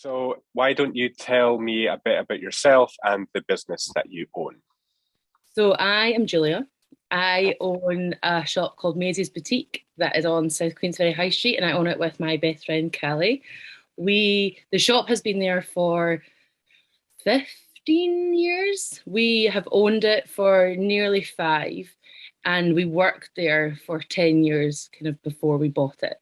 So, why don't you tell me a bit about yourself and the business that you own? So I am Julia. I own a shop called Maisie's Boutique that is on South Queensferry High Street, and I own it with my best friend Callie. The shop has been there for 15 years. We have owned it for nearly five, and we worked there for 10 years, kind of before we bought it.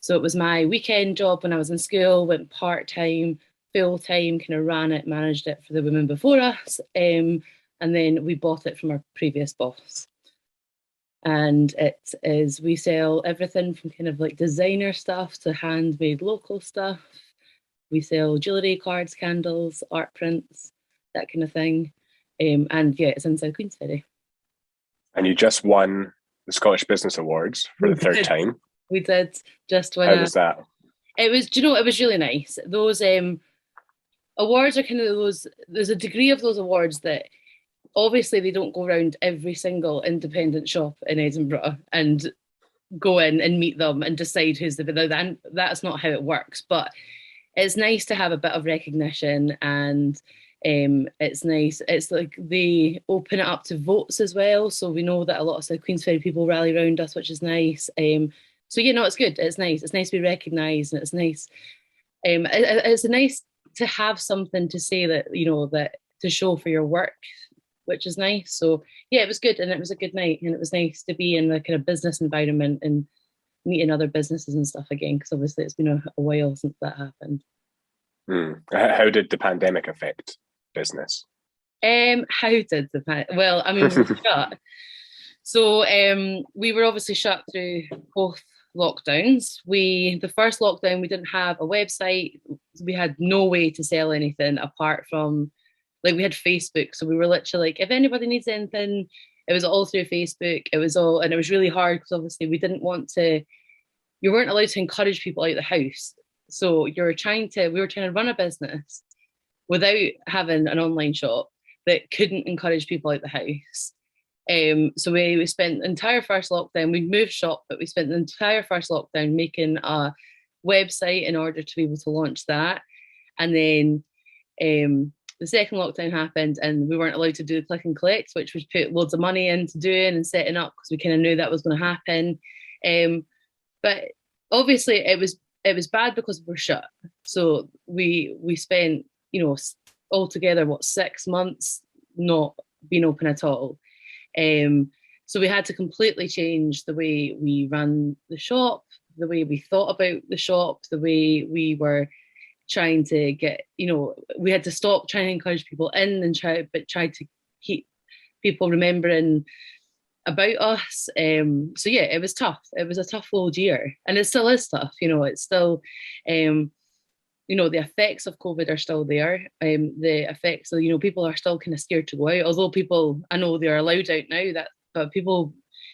So it was my weekend job when I was in school, went part time, full time, kind of ran it, managed it for the women before us. And then we bought it from our previous boss. And we sell everything from kind of like designer stuff to handmade local stuff. We sell jewellery, cards, candles, art prints, that kind of thing. And yeah, it's in South Queensferry. And you just won the Scottish Business Awards for We the third did. time. We did just when How was that? it was, do you know, it was really nice. Those awards are kind of those, there's a degree of those awards that obviously they don't go around every single independent shop in Edinburgh and go in and meet them and decide who's the winner. And that's not how it works. But it's nice to have a bit of recognition, and it's nice. It's like they open it up to votes as well. So we know that a lot of South Queensferry people rally around us, which is nice. So you know, it's good. It's nice. It's nice to be recognised, and it's nice. It's nice to have something to say that you know that to show for your work, which is nice. So yeah, it was good, and it was a good night, and it was nice to be in the kind of business environment and meeting other businesses and stuff again, because obviously it's been a while since that happened. How did the pandemic affect business? How did well, I mean, we were shut. So we were obviously shut through both lockdowns. The first lockdown we didn't have a website. We had no way to sell anything apart from like we had Facebook. So we were literally like, if anybody needs anything, it was all through Facebook. It was all, and it was really hard because obviously you weren't allowed to encourage people out of the house. So we were trying to run a business without having an online shop that couldn't encourage people out the house. So we spent the entire first lockdown, we moved shop, but we spent the entire first lockdown making a website in order to be able to launch that. And then the second lockdown happened and we weren't allowed to do the click and collect, which was put loads of money into doing and setting up because we kind of knew that was going to happen. But obviously it was bad because we were shut. So we spent, altogether, 6 months not being open at all. So we had to completely change the way we ran the shop, the way we thought about the shop, the way we were trying to get, we had to stop trying to encourage people in and try to keep people remembering about us. So yeah, it was tough. It was a tough old year, and it still is tough. It's still, the effects of COVID are still there. The effects of, people are still kind of scared to go out. Although people, I know they're allowed out now. But people,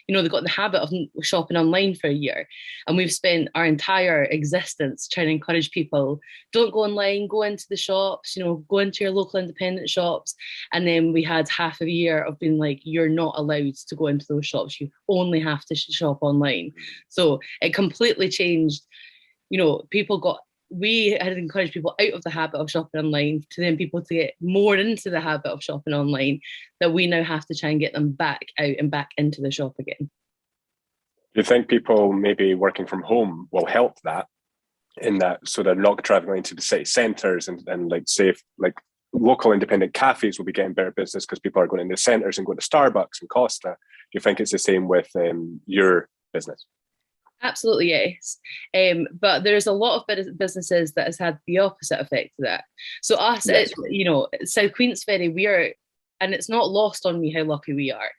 they've got in the habit of shopping online for a year, and we've spent our entire existence trying to encourage people, don't go online, go into the shops, go into your local independent shops. And then we had half a year of being like, you're not allowed to go into those shops. You only have to shop online. So it completely changed. People got we had encouraged people out of the habit of shopping online to then people to get more into the habit of shopping online, that we now have to try and get them back out and back into the shop again. Do you think people maybe working from home will help that in that so they're not traveling to the city centres and like safe, like local independent cafes will be getting better business because people are going in the centres and going to Starbucks and Costa. Do you think it's the same with your business? Absolutely, yes. But there's a lot of businesses that has had the opposite effect of that. So us, Yes. South Queensferry, and it's not lost on me how lucky we are.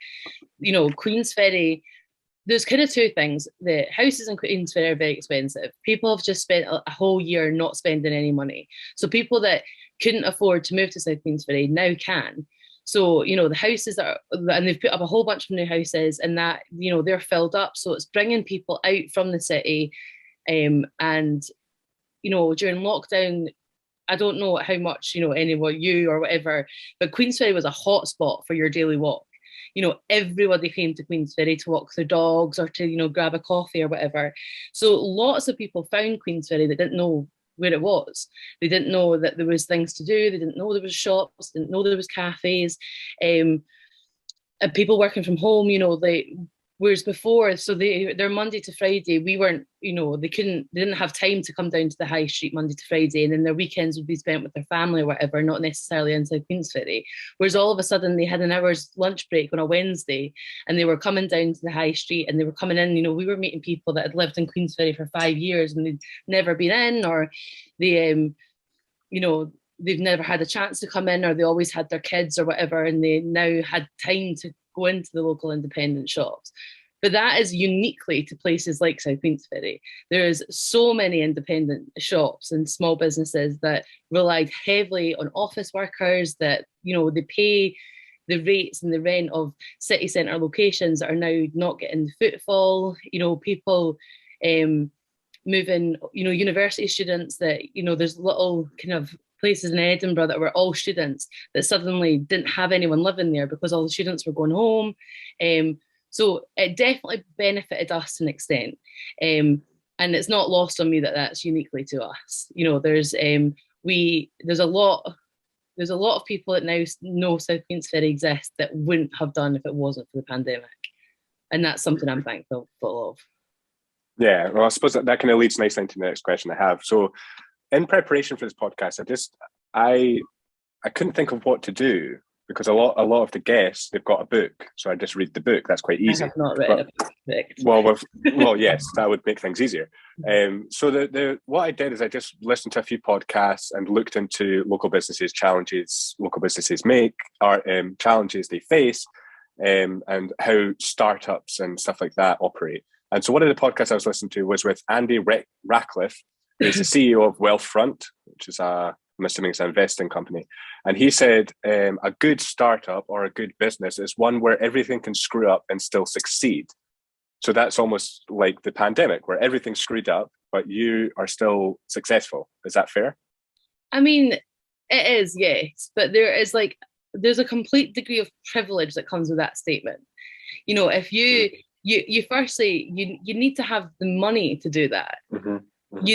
Queensferry, there's kind of two things. The houses in Queensferry are very expensive. People have just spent a whole year not spending any money. So people that couldn't afford to move to South Queensferry now can. So, the houses and they've put up a whole bunch of new houses, and that, they're filled up. So it's bringing people out from the city. And, during lockdown, I don't know how much, anyone, you or whatever, but Queensferry was a hot spot for your daily walk. Everybody came to Queensferry to walk their dogs or to, grab a coffee or whatever. So lots of people found Queensferry that didn't know where it was. They didn't know that there was things to do. They didn't know there was shops, didn't know there was cafes. And people working from home, whereas before, so they're Monday to Friday, we weren't, they didn't have time to come down to the high street Monday to Friday, and then their weekends would be spent with their family or whatever, not necessarily inside Queensferry. Whereas all of a sudden they had an hour's lunch break on a Wednesday, and they were coming down to the high street, and they were coming in, we were meeting people that had lived in Queensferry for 5 years and they'd never been in, or they, they've never had a chance to come in, or they always had their kids or whatever, and they now had time to go into the local independent shops. But that is uniquely to places like South Queensferry. There's so many independent shops and small businesses that relied heavily on office workers, that, they pay the rates and the rent of city centre locations that are now not getting the footfall. People moving, university students that, there's little kind of places in Edinburgh that were all students that suddenly didn't have anyone living there because all the students were going home. So it definitely benefited us to an extent. And it's not lost on me that that's uniquely to us. There's a lot of people that now know South Queensferry exists that wouldn't have done if it wasn't for the pandemic. And that's something I'm thankful of. Yeah, well, I suppose that kind of leads nicely into the next question I have. So in preparation for this podcast, I couldn't think of what to do, because a lot of the guests, they've got a book, so I just read the book. That's quite easy. I have not read a book. Well, yes, that would make things easier. So what I did is I just listened to a few podcasts and looked into local businesses, challenges local businesses make, or challenges they face, and how startups and stuff like that operate. And so one of the podcasts I was listening to was with Andy Ratcliffe, who's the CEO of Wealthfront, which is I'm assuming it's an investing company. And he said a good startup or a good business is one where everything can screw up and still succeed. So that's almost like the pandemic, where everything screwed up, but you are still successful. Is that fair? I mean, it is, yes. But there's a complete degree of privilege that comes with that statement. If you firstly, you need to have the money to do that. Mm-hmm. Mm-hmm.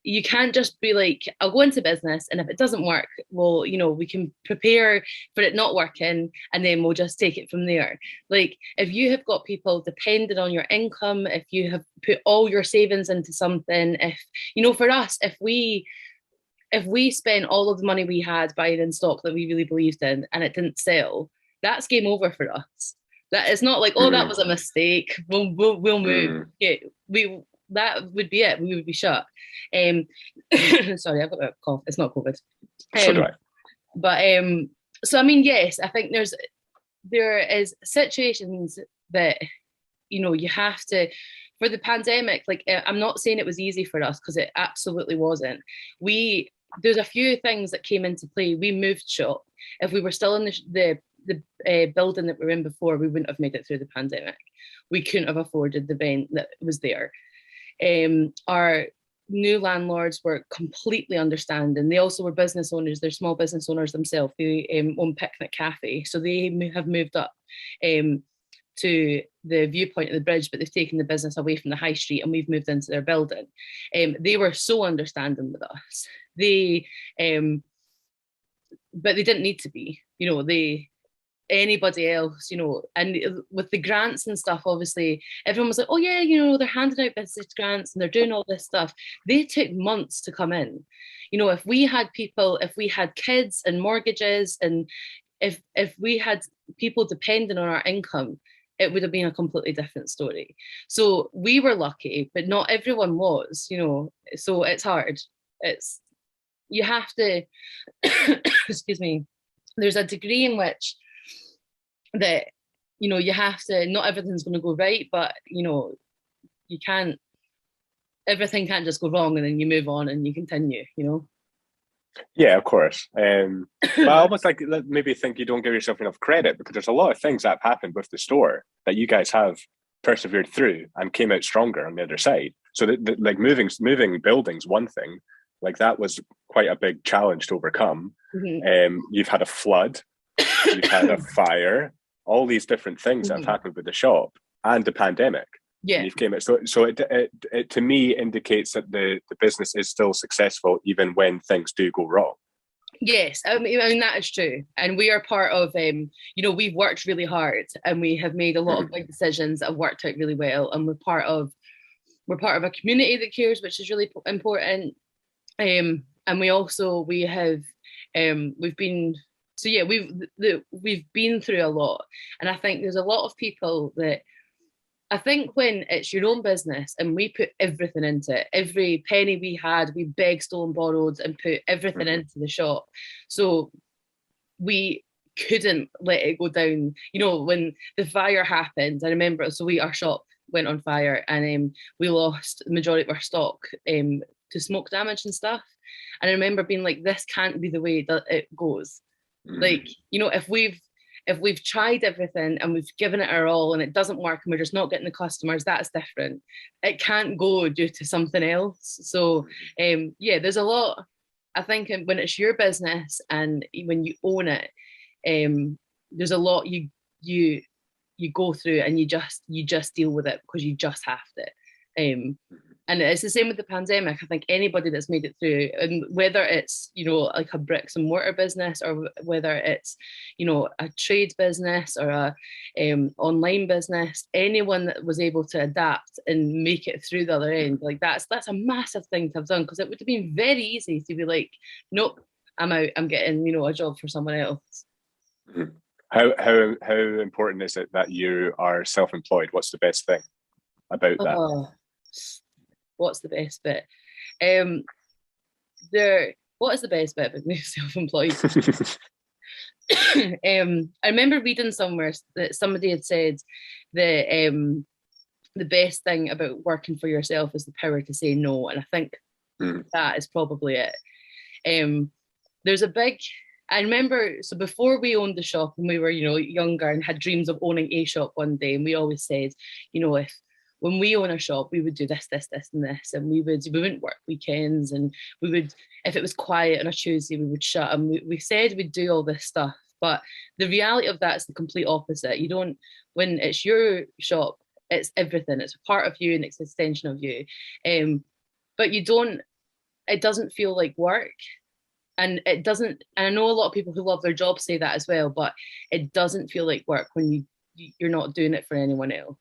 You can't just be like, I'll go into business, and if it doesn't work, well, we can prepare for it not working, and then we'll just take it from there. Like, if you have got people dependent on your income, if you have put all your savings into something, for us, if we spent all of the money we had buying in stock that we really believed in and it didn't sell, that's game over for us. That it's not like, that was a mistake, we'll move. Yeah, that would be it. We would be shut. Sorry, I've got a cough. It's not COVID. So do I. But so I mean, yes, I think there is situations that you have to. For the pandemic, like, I'm not saying it was easy for us, because it absolutely wasn't. There's a few things that came into play. We moved shop. If we were still in the building that we were in before, we wouldn't have made it through the pandemic. We couldn't have afforded the rent that was there. Our new landlords were completely understanding. They also were business owners. They're small business owners themselves. They own Picnic Cafe, so they have moved up to the viewpoint of the bridge, but they've taken the business away from the high street, and we've moved into their building. They were so understanding with us. But they didn't need to be. Anybody else, and with the grants and stuff, obviously everyone was like, oh yeah, they're handing out business grants and they're doing all this stuff. They took months to come in. If we had kids and mortgages, and if we had people depending on our income, it would have been a completely different story. So we were lucky, but not everyone was, so it's hard. You have to excuse me, there's a degree in which that you have to, not everything's going to go right, but everything can't just go wrong and then you move on and you continue. Yeah, of course. But I almost maybe think you don't give yourself enough credit, because there's a lot of things that have happened with the store that you guys have persevered through and came out stronger on the other side. So like moving buildings, one thing, like that was quite a big challenge to overcome. Mm-hmm. You've had a flood, you've had a fire, all these different things that have happened with the shop and the pandemic. Yeah. and you've came it. So it to me indicates that the business is still successful even when things do go wrong. Yes, I mean that is true, and we are part of. We've worked really hard, and we have made a lot of big decisions that have worked out really well, and we're part of a community that cares, which is really important. And we have we've been so yeah we've been through a lot, and I think there's a lot of people that I think when it's your own business and we put everything into it, every penny we had, we begged, stole, and borrowed and put everything into the shop. So we couldn't let it go down. When the fire happened, I remember, so our shop went on fire, and we lost the majority of our stock to smoke damage and stuff. And I remember being like, this can't be the way that it goes. Like, if we've tried everything and we've given it our all and it doesn't work and we're just not getting the customers, that's different. It can't go due to something else. So there's a lot. I think when it's your business and when you own it, there's a lot you go through, and you just deal with it because you just have to. And it's the same with the pandemic. I think anybody that's made it through, and whether it's, like a bricks and mortar business, or whether it's, a trade business or a online business, anyone that was able to adapt and make it through the other end, like that's a massive thing to have done, because it would have been very easy to be like, nope, I'm out, I'm getting, a job for someone else. How important is it that you are self-employed? What's the best thing about that? What's the best bit? What is the best bit about being self-employed? I remember reading somewhere that somebody had said that the best thing about working for yourself is the power to say no, and I think that is probably it. There's a big. I remember, so before we owned the shop and we were, younger and had dreams of owning a shop one day, and we always said, if when we own a shop, we would do this, this, this, and this, and we wouldn't work weekends, and we would, if it was quiet on a Tuesday, we would shut, and we said we'd do all this stuff. But the reality of that is the complete opposite. You don't, when it's your shop, it's everything. It's a part of you and it's an extension of you. But it doesn't feel like work. And it doesn't, and I know a lot of people who love their job say that as well, but it doesn't feel like work when you're not doing it for anyone else.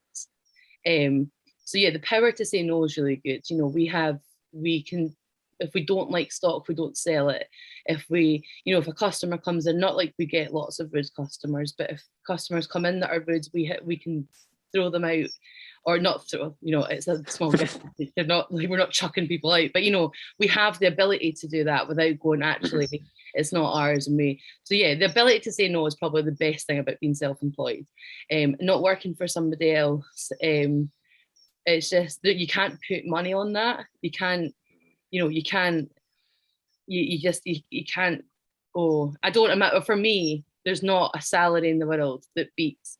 So yeah, the power to say no is really good. We can, if we don't like stock, we don't sell it. If if a customer comes in, not like we get lots of rude customers, but if customers come in that are rude, we can throw them out, or not throw, it's a small gift. They're not, like, we're not chucking people out, but we have the ability to do that without going, actually, it's not ours. So yeah, the ability to say no is probably the best thing about being self-employed. Not working for somebody else. It's just that you can't put money on that. You can't, you can't, you can't go, I don't imagine, for me, there's not a salary in the world that beats,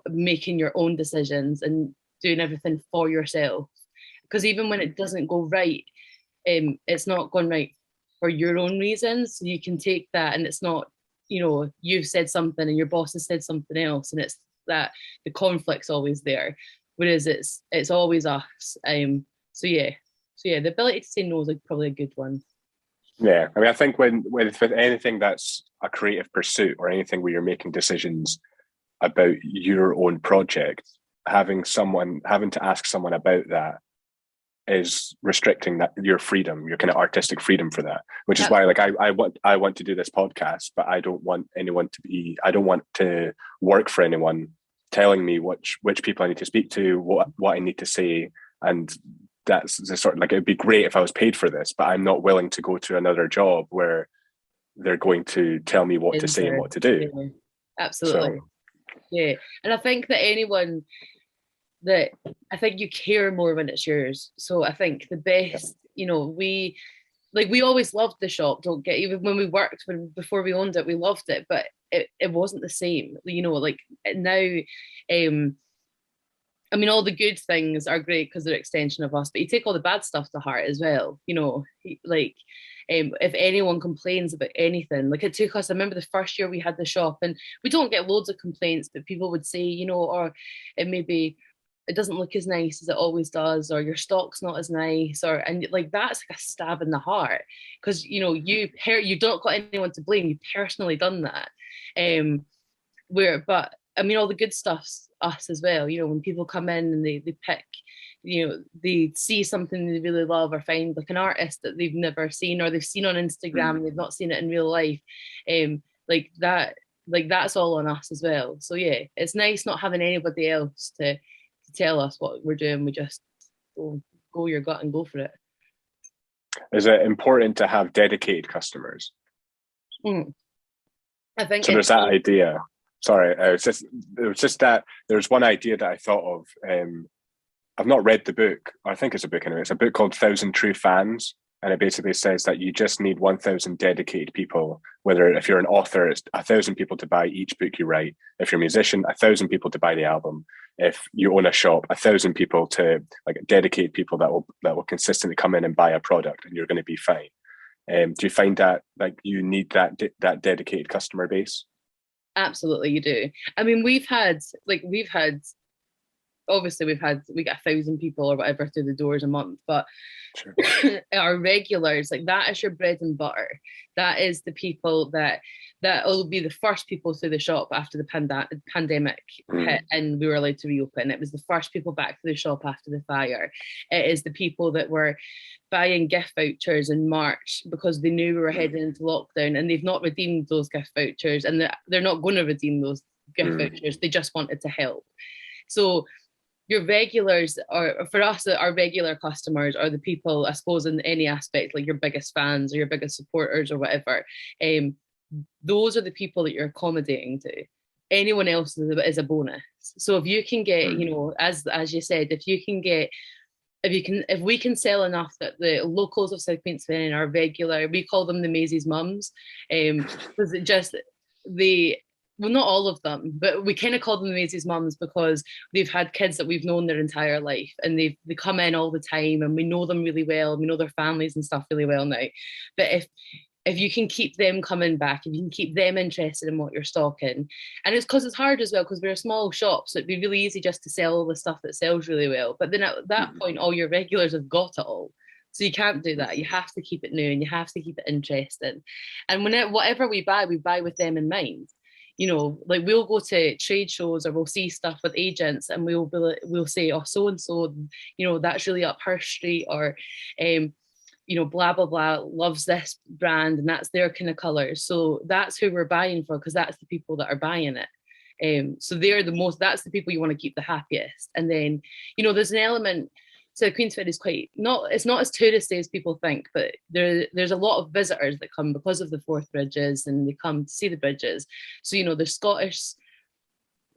making your own decisions and doing everything for yourself. Because even when it doesn't go right, it's not gone right for your own reasons. So you can take that, and it's not, you've said something and your boss has said something else, and it's that the conflict's always there. Whereas it's always us. So yeah, the ability to say no is probably a good one. Yeah, I mean, I think with anything that's a creative pursuit or anything where you're making decisions about your own project, having to ask someone about that is restricting your freedom, your kind of artistic freedom for that. Which is why, like, I want to do this podcast, but I don't want to work for anyone telling me which people I need to speak to, what I need to say, and that's the sort of, like, it'd be great if I was paid for this, but I'm not willing to go to another job where they're going to tell me what to say and what to do. Yeah, absolutely. So, yeah, and I think that I think you care more when it's yours. So I think the best, we always loved the shop. Don't get, even when we worked, before we owned it, we loved it, but it wasn't the same. Like now, I mean, all the good things are great because they're an extension of us, but you take all the bad stuff to heart as well. Like, if anyone complains about anything, like, it took us, I remember the first year we had the shop, and we don't get loads of complaints, but people would say, or it maybe it doesn't look as nice as it always does, or your stock's not as nice, or and like that's like a stab in the heart because you don't got anyone to blame. You've personally done that. But I mean, all the good stuff's us as well. When people come in and they pick, they see something they really love or find like an artist that they've never seen or they've seen on Instagram and they've not seen it in real life. Like that, like that's all on us as well. So yeah, it's nice not having anybody else to tell us what we're doing. We just go your gut and go for it. Is it important to have dedicated customers? I think so. There's that idea. Sorry, it was just that there's one idea that I thought of. I've not read the book. I think it's a book anyway. It's a book called 1,000 True Fans. And it basically says that you just need 1,000 dedicated people, whether if you're an author, it's 1,000 people to buy each book you write. If you're a musician, 1,000 people to buy the album. If you own a shop, 1,000 people to like dedicated people that will consistently come in and buy a product, and you're going to be fine. Do you find that like you need that dedicated customer base? Absolutely, you do. I mean, we've had obviously we get 1,000 people or whatever through the doors a month, but sure. Our regulars, like that is your bread and butter. That is the people that will be the first people through the shop after the pandemic hit and we were allowed to reopen. It was the first people back to the shop after the fire. It is the people that were buying gift vouchers in March because they knew we were heading into lockdown and they've not redeemed those gift vouchers and they're not going to redeem those gift vouchers. They just wanted to help. So your regulars are, for us, our regular customers are the people, I suppose, in any aspect, like your biggest fans or your biggest supporters or whatever. Those are the people that you're accommodating to. Anyone else is a bonus. So if you can get, as you said, if we can sell enough that the locals of South Queensland are regular, we call them the Maisie's mums, because it just well, not all of them, but we kind of call them the Maisie's mums because they've had kids that we've known their entire life and they come in all the time and we know them really well. We know their families and stuff really well now. But if you can keep them coming back, if you can keep them interested in what you're stocking, and it's because it's hard as well because we're a small shop, so it'd be really easy just to sell all the stuff that sells really well. But then at that point, all your regulars have got it all. So you can't do that. You have to keep it new and you have to keep it interesting. And whatever we buy with them in mind. Like we'll go to trade shows or we'll see stuff with agents and we'll say, oh, so and so, that's really up her street, or blah blah blah loves this brand and that's their kind of colors. So that's who we're buying for because that's the people that are buying it. So that's the people you want to keep the happiest. And then there's an element. So Queensferry is it's not as touristy as people think, but there's a lot of visitors that come because of the Forth Bridges and they come to see the bridges. So, the Scottish,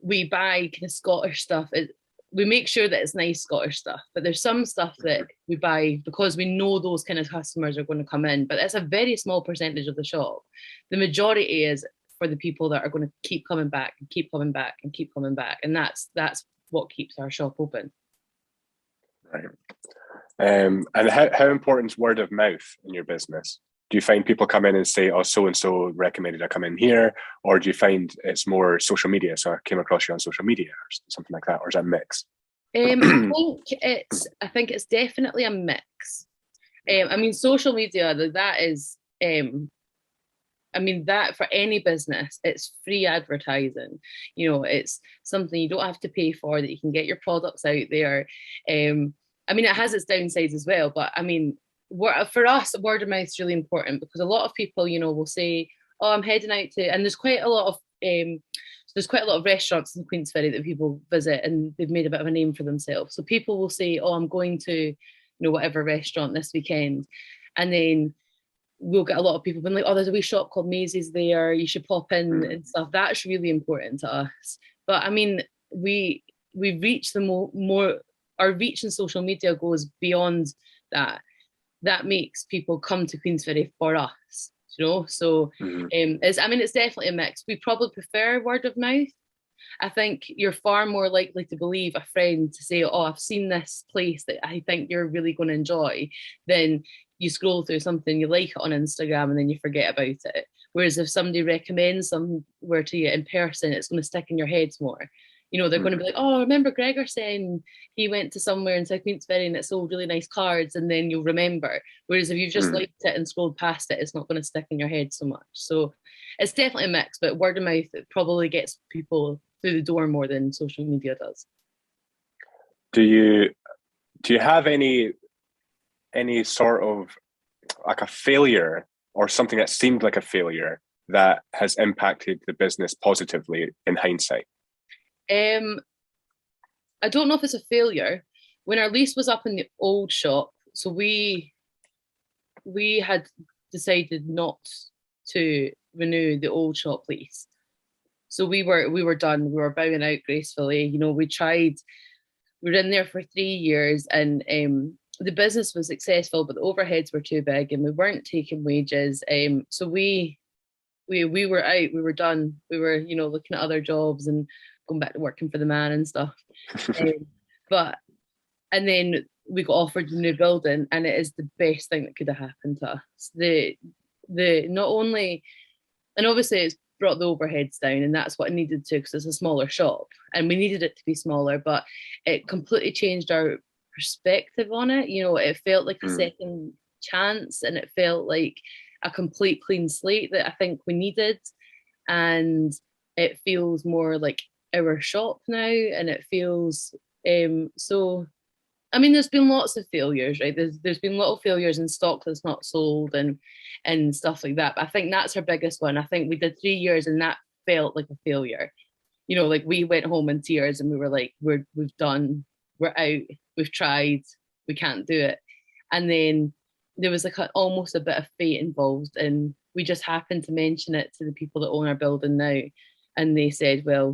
we buy kind of Scottish stuff. We make sure that it's nice Scottish stuff, but there's some stuff that we buy because we know those kind of customers are going to come in, but it's a very small percentage of the shop. The majority is for the people that are going to keep coming back and keep coming back and keep coming back. And that's what keeps our shop open. Right. And how important is word of mouth in your business? Do you find people come in and say, oh, so-and-so recommended I come in here? Or do you find it's more social media? So I came across you on social media or something like that? Or is that a mix? I think it's definitely a mix. I mean, social media, that is, that for any business, it's free advertising. It's something you don't have to pay for, that you can get your products out there. It has its downsides as well, but for us, word of mouth is really important because a lot of people, will say, oh, I'm heading out to, and there's quite a lot of restaurants in Queensferry that people visit and they've made a bit of a name for themselves. So people will say, oh, I'm going to, whatever restaurant this weekend. And then we'll get a lot of people being like, oh, there's a wee shop called Maisie's there, you should pop in and stuff. That's really important to us. But we reach the more, our reach in social media goes beyond that. That makes people come to Queensferry for us, So it's definitely a mix. We probably prefer word of mouth. I think you're far more likely to believe a friend to say, oh, I've seen this place that I think you're really going to enjoy, than you scroll through something, you like it on Instagram and then you forget about it. Whereas if somebody recommends somewhere to you in person, it's going to stick in your head more. They're going to Mm. be like, oh, remember Gregor saying he went to somewhere in South Queensbury and it sold really nice cards, and then you'll remember. Whereas if you've just Mm. liked it and scrolled past it, it's not going to stick in your head so much. So it's definitely a mix, but word of mouth, it probably gets people through the door more than social media does. Do you have any sort of like a failure or something that seemed like a failure that has impacted the business positively in hindsight? Um, I don't know if it's a failure. When our lease was up in the old shop, so we had decided not to renew the old shop lease. So we were done. We were bowing out gracefully. We tried. We were in there for 3 years, and the business was successful, but the overheads were too big, and we weren't taking wages. So we were out. We were done. We were looking at other jobs and going back to working for the man and stuff. Um, but and then we got offered a new building, and it is the best thing that could have happened to us. The not only, and obviously it's brought the overheads down, and that's what it needed to, because it's a smaller shop and we needed it to be smaller, but it completely changed our perspective on it. It felt like a Mm. second chance, and it felt like a complete clean slate that I think we needed. And it feels more like our shop now, and it feels so. I mean, there's been lots of failures, right? There's been little failures in stock that's not sold and stuff like that. But I think that's our biggest one. I think we did 3 years and that felt like a failure. Like we went home in tears and we were like, we've done, we're out, we've tried, we can't do it. And then there was like almost a bit of fate involved, and we just happened to mention it to the people that own our building now, and they said, well,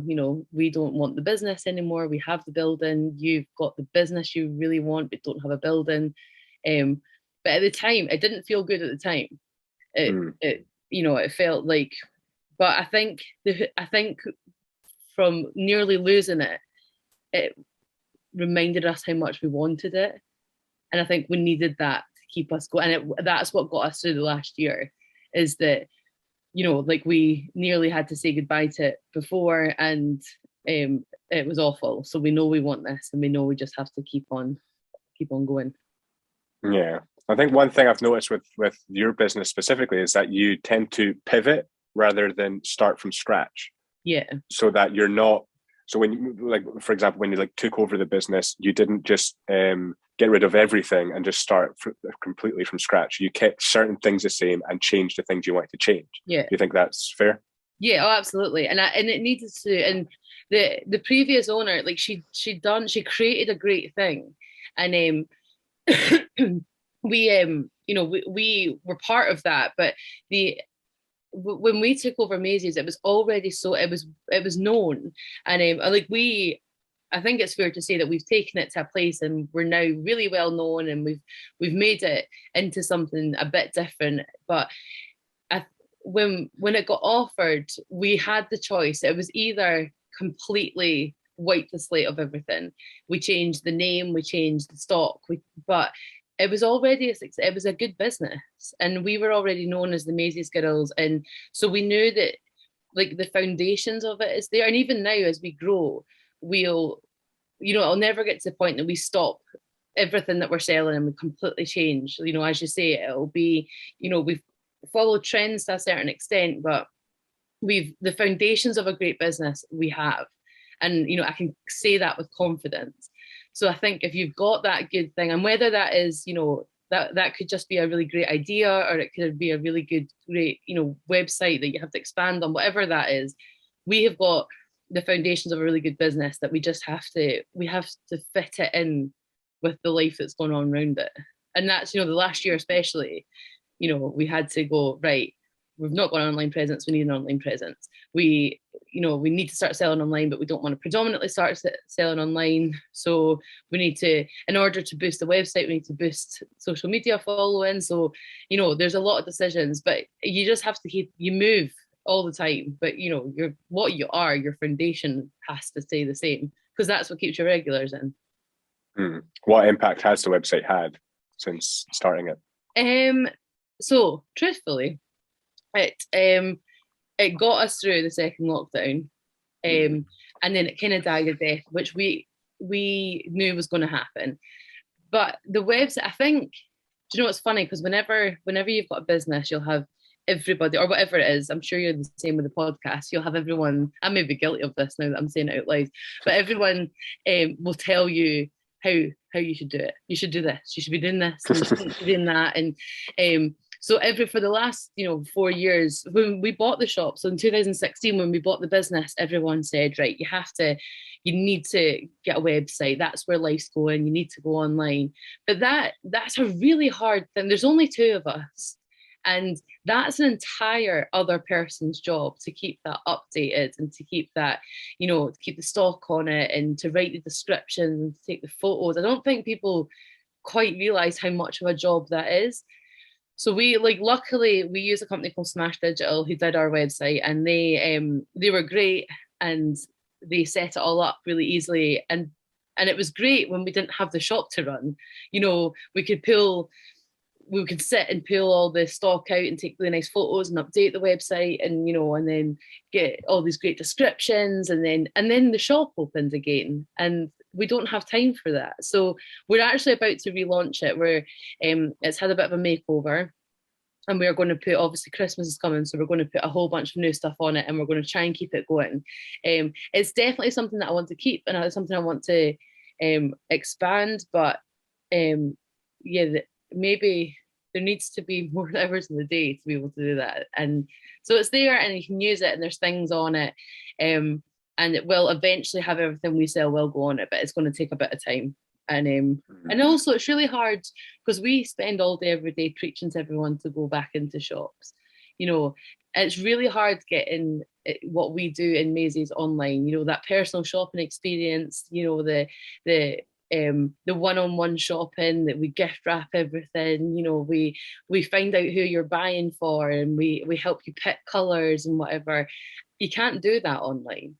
we don't want the business anymore, we have the building, you've got the business you really want but don't have a building. But at the time it didn't feel good. At the time Mm. it felt like, but I think from nearly losing it, it reminded us how much we wanted it, and I think we needed that to keep us going, and that's what got us through the last year, is that like we nearly had to say goodbye to it before, and it was awful. So we know we want this, and we know we just have to keep on going. Yeah. I think one thing I've noticed with your business specifically is that you tend to pivot rather than start from scratch. Yeah, So that you're not, so when you, like, for example, when you like took over the business, you didn't just get rid of everything and just start completely from scratch. You kept certain things the same and changed the things you wanted to change. yeah, Do you think that's fair? yeah. Oh, absolutely. And it needed to. And the previous owner, like she created a great thing, and we were part of that. But the when we took over Maisie's, it was already, so it was known, and like I think it's fair to say that we've taken it to a place and we're now really well known, and we've made it into something a bit different. But I, when it got offered, we had the choice. It was either completely wipe the slate of everything. We changed the name, we changed the stock, but it was already it was a good business, and we were already known as the Maisie's Girls, and so we knew that like the foundations of it is there. And even now, as we grow, we'll it'll never get to the point that we stop everything that we're selling and we completely change. As you say, it'll be, we've followed trends to a certain extent, but we've the foundations of a great business we have. And I can say that with confidence. So I think if you've got that good thing, and whether that is, that could just be a really great idea, or it could be a really great website that you have to expand on, whatever that is, we have got the foundations of a really good business that we have to fit it in with the life that's going on around it. And that's, the last year especially, we had to go, right, we've not got an online presence, we need an online presence. We need to start selling online, but we don't want to predominantly start selling online. So we need to, in order to boost the website, we need to boost social media following. So, there's a lot of decisions, but you just have to you move all the time. But, your foundation has to stay the same, because that's what keeps your regulars in. What impact has the website had since starting it? So truthfully, it got us through the second lockdown. And then it kind of died a death, which we knew was going to happen. But the website, I think, do you know what's funny? Because whenever you've got a business, you'll have everybody, or whatever it is. I'm sure you're the same with the podcast. You'll have everyone. I may be guilty of this now that I'm saying it out loud, but everyone will tell you how you should do it. You should do this. You should be doing this. And you shouldn't be doing that. And so for the last 4 years, when we bought the shop, so in 2016 when we bought the business, everyone said, right, you need to get a website. That's where life's going. You need to go online. But that's a really hard thing. There's only two of us. And that's an entire other person's job to keep that updated and to keep that, to keep the stock on it and to write the descriptions and to take the photos. I don't think people quite realize how much of a job that is. So luckily we use a company called Smash Digital who did our website, and they were great, and they set it all up really easily. And it was great when we didn't have the shop to run. We could sit and pull all the stock out and take really nice photos and update the website, and and then get all these great descriptions, and then the shop opened again, and we don't have time for that. So we're actually about to relaunch it, where it's had a bit of a makeover, and we're going to put, obviously Christmas is coming, so we're going to put a whole bunch of new stuff on it, and we're going to try and keep it going. It's definitely something that I want to keep, and it's something I want to expand, but maybe there needs to be more hours in the day to be able to do that. And so it's there, and you can use it, and there's things on it, and it will eventually have everything we sell will go on it, but it's going to take a bit of time. And also it's really hard because we spend all day every day preaching to everyone to go back into shops. It's really hard getting what we do in Maisie's online, that personal shopping experience, the one-on-one shopping, that we gift wrap everything, we find out who you're buying for, and we help you pick colours and whatever. You can't do that online.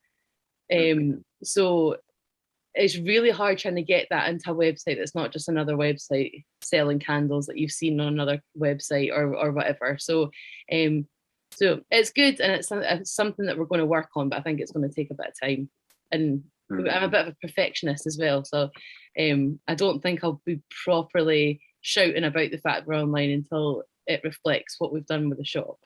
So it's really hard trying to get that into a website that's not just another website selling candles that you've seen on another website or whatever. So it's good, and it's something that we're going to work on, but I think it's going to take a bit of time. And I'm a bit of a perfectionist as well, so I don't think I'll be properly shouting about the fact we're online until it reflects what we've done with the shop.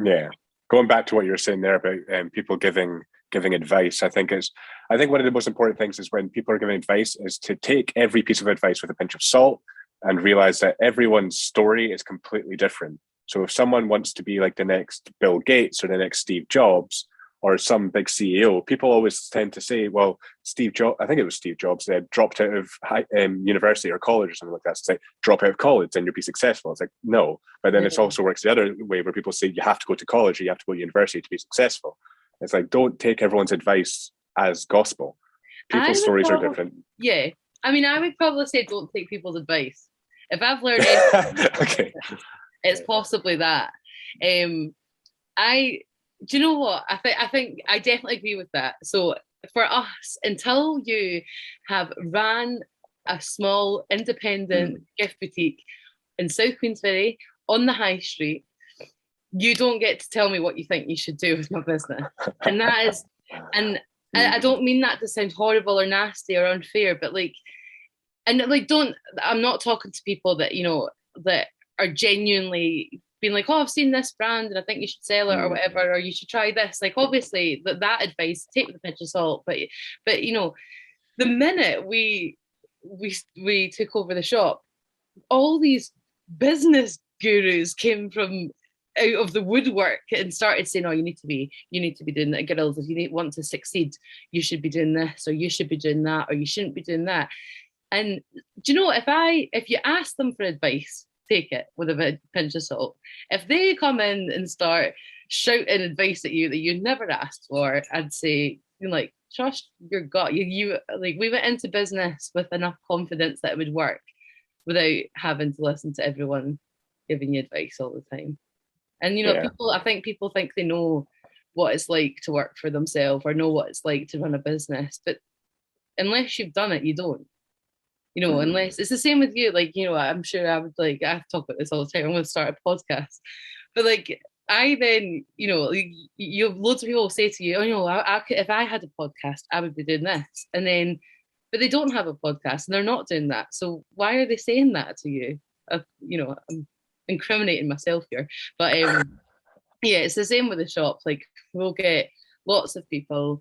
Yeah, going back to what you were saying there about people giving advice, I think one of the most important things is when people are giving advice is to take every piece of advice with a pinch of salt and realize that everyone's story is completely different. So if someone wants to be like the next Bill Gates or the next Steve Jobs or some big CEO, people always tend to say, well, Steve Jobs, I think it was Steve Jobs, they dropped out of university or college or something like that. So it's like, drop out of college and you'll be successful. It's like, no. But then it also works the other way, where people say you have to go to college or you have to go to university to be successful. It's like, don't take everyone's advice as gospel. People's stories are different. Yeah. I mean, I would probably say don't take people's advice. If I've learned anything, okay, it's possibly that. Do you know what? I think I definitely agree with that. So for us, until you have ran a small independent gift boutique in South Queensferry on the high street, you don't get to tell me what you think you should do with my business. And that is, and I don't mean that to sound horrible or nasty or unfair, but I'm not talking to people that, that are genuinely being like, oh, I've seen this brand and I think you should sell it or whatever, or you should try this. Like, obviously that advice, take with a pinch of salt, but the minute we took over the shop, all these business gurus came from out of the woodwork and started saying, oh, you need to be doing that, girls. If you want to succeed, you should be doing this, or you should be doing that, or you shouldn't be doing that. And do you know, if you ask them for advice, take it with a pinch of salt. If they come in and start shouting advice at you that you never asked for, I'd say, trust your gut. We went into business with enough confidence that it would work without having to listen to everyone giving you advice all the time. And people think they know what it's like to work for themselves or know what it's like to run a business, but unless you've done it, you don't. Unless it's the same with you. I'm sure I would I talk about this all the time. I'm going to start a podcast, but I then, you have loads of people say to you, oh, if I had a podcast, I would be doing this. And then, but they don't have a podcast and they're not doing that. So why are they saying that to you? I'm incriminating myself here. But yeah, it's the same with the shop. Like we'll get lots of people,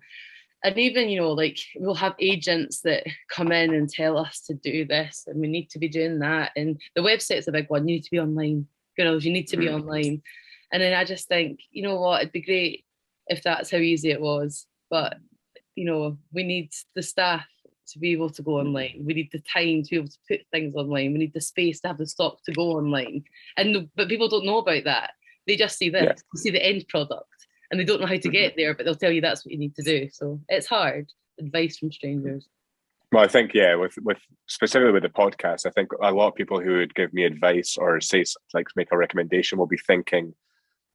and even like we'll have agents that come in and tell us to do this and we need to be doing that, and the website's a big one. You need to be online, girls, you need to be online. And then I just think, you know what, it'd be great if that's how easy it was, but we need the staff to be able to go online. We need the time to be able to put things online. We need the space to have the stock to go online. But people don't know about that. They just see this, Yeah. they see the end product, and they don't know how to get there, but they'll tell you that's what you need to do. So it's hard. Advice from strangers. Well, I think, yeah, with specifically with the podcast, I think a lot of people who would give me advice or say, like, make a recommendation will be thinking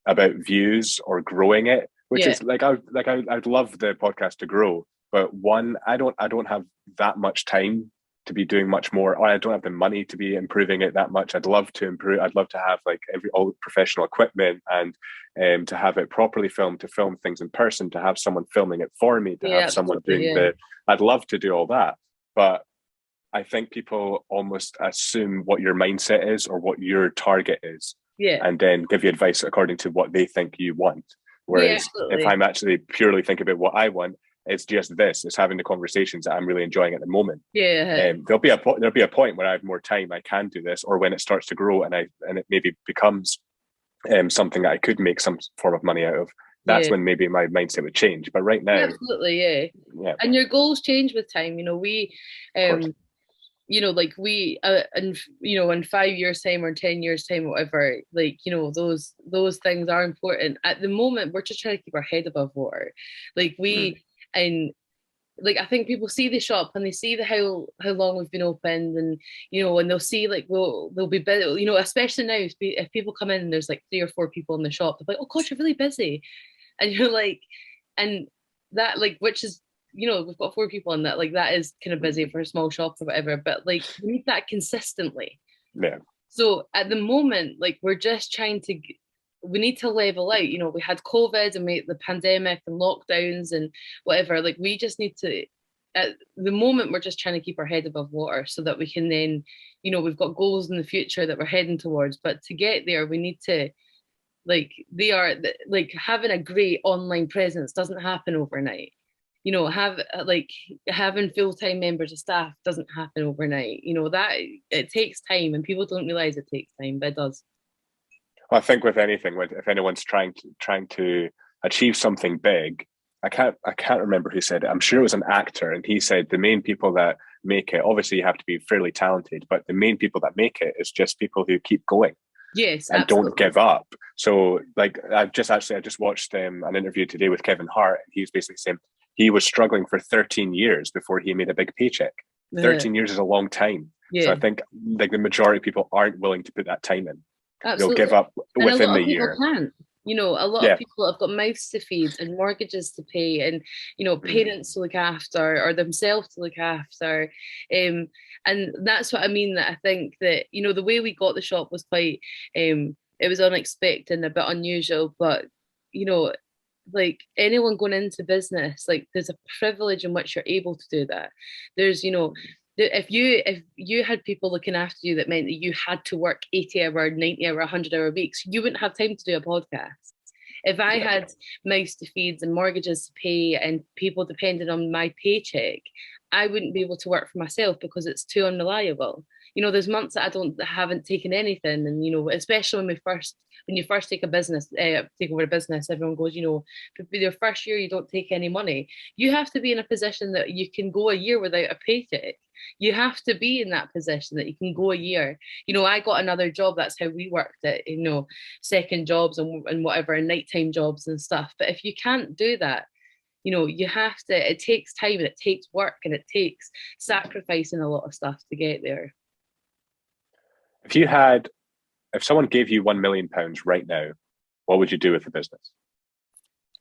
about views or growing it, which is I'd love the podcast to grow, but one, I don't have that much time to be doing much more, or I don't have the money to be improving it that much. I'd love to improve. I'd love to have like all professional equipment and to have it properly filmed, to film things in person, to have someone filming it for me, to have someone doing I'd love to do all that, but I think people almost assume what your mindset is or what your target is, and then give you advice according to what they think you want. Whereas if I'm actually purely thinking about what I want, it's just this. It's having the conversations that I'm really enjoying at the moment. There'll be a point where I have more time, I can do this, or when it starts to grow and it maybe becomes something that I could make some form of money out of. That's when maybe my mindset would change. But right now, absolutely, yeah. And your goals change with time. We like we in 5 years time or 10 years time, whatever, like those things are important. At the moment we're just trying to keep our head above water. Like and like I think people see the shop and they see how long we've been opened, and and they'll see like they'll be busy, especially now if people come in and there's like 3 or 4 people in the shop, they're like, oh gosh, you're really busy. And you're like, and that, like, which is, we've got 4 people in that, like, that is kind of busy for a small shop or whatever, but like we need that consistently. So at the moment, like, we're just trying to, we need to level out. We had COVID and the pandemic and lockdowns and whatever. Like, we just need to, at the moment, we're just trying to keep our head above water so that we can then, we've got goals in the future that we're heading towards. But to get there, we need to, like, having a great online presence doesn't happen overnight. Having full-time members of staff doesn't happen overnight. That it takes time, and people don't realize it takes time, but it does. Well, I think with anything, if anyone's trying to achieve something big, I can't remember who said it. I'm sure it was an actor, and he said the main people that make it, obviously you have to be fairly talented, but the main people that make it is just people who keep going. Yes, and absolutely. Don't give up. So, like, I just watched an interview today with Kevin Hart, and he was basically saying he was struggling for 13 years before he made a big paycheck. 13 years is a long time. So I think like the majority of people aren't willing to put that time in. Absolutely. They'll give up within the year. Can't. A lot of people have got mouths to feed and mortgages to pay and, parents to look after or themselves to look after. And that's what I mean, that I think that, the way we got the shop was quite, it was unexpected and a bit unusual, but, like anyone going into business, like there's a privilege in which you're able to do that. There's, if you had people looking after you, that meant that you had to work 80-hour, 90-hour, 100-hour weeks, you wouldn't have time to do a podcast. If I had mouths to feed and mortgages to pay and people depending on my paycheck, I wouldn't be able to work for myself because it's too unreliable. There's months that haven't taken anything, and especially when you first take over a business, everyone goes, your first year you don't take any money. You have to be in a position that you can go a year without a paycheck. You have to be in that position that you can go a year. I got another job. That's how we worked it, second jobs and whatever, and nighttime jobs and stuff. But if you can't do that, you have to, it takes time and it takes work and it takes sacrificing a lot of stuff to get there. If someone gave you £1 million right now, what would you do with the business?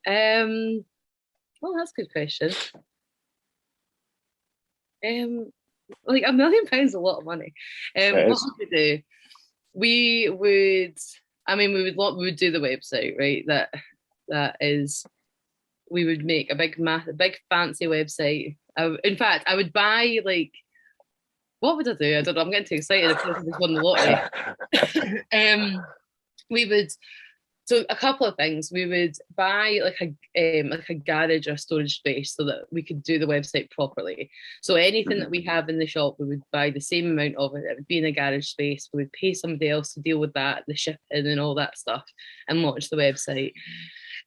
Well, that's a good question. Like £1 million is a lot of money. What would we do? We would I mean, we would do the website, right? That is, we would make a big fancy website. In fact, I would buy like, what would I do? I don't know. I'm getting too excited. I feel like I just won the lottery. We would So a couple of things. We would buy like a garage or storage space so that we could do the website properly. So anything that we have in the shop, we would buy the same amount of it. It would be in a garage space. We would pay somebody else to deal with that, the shipping and all that stuff, and launch the website.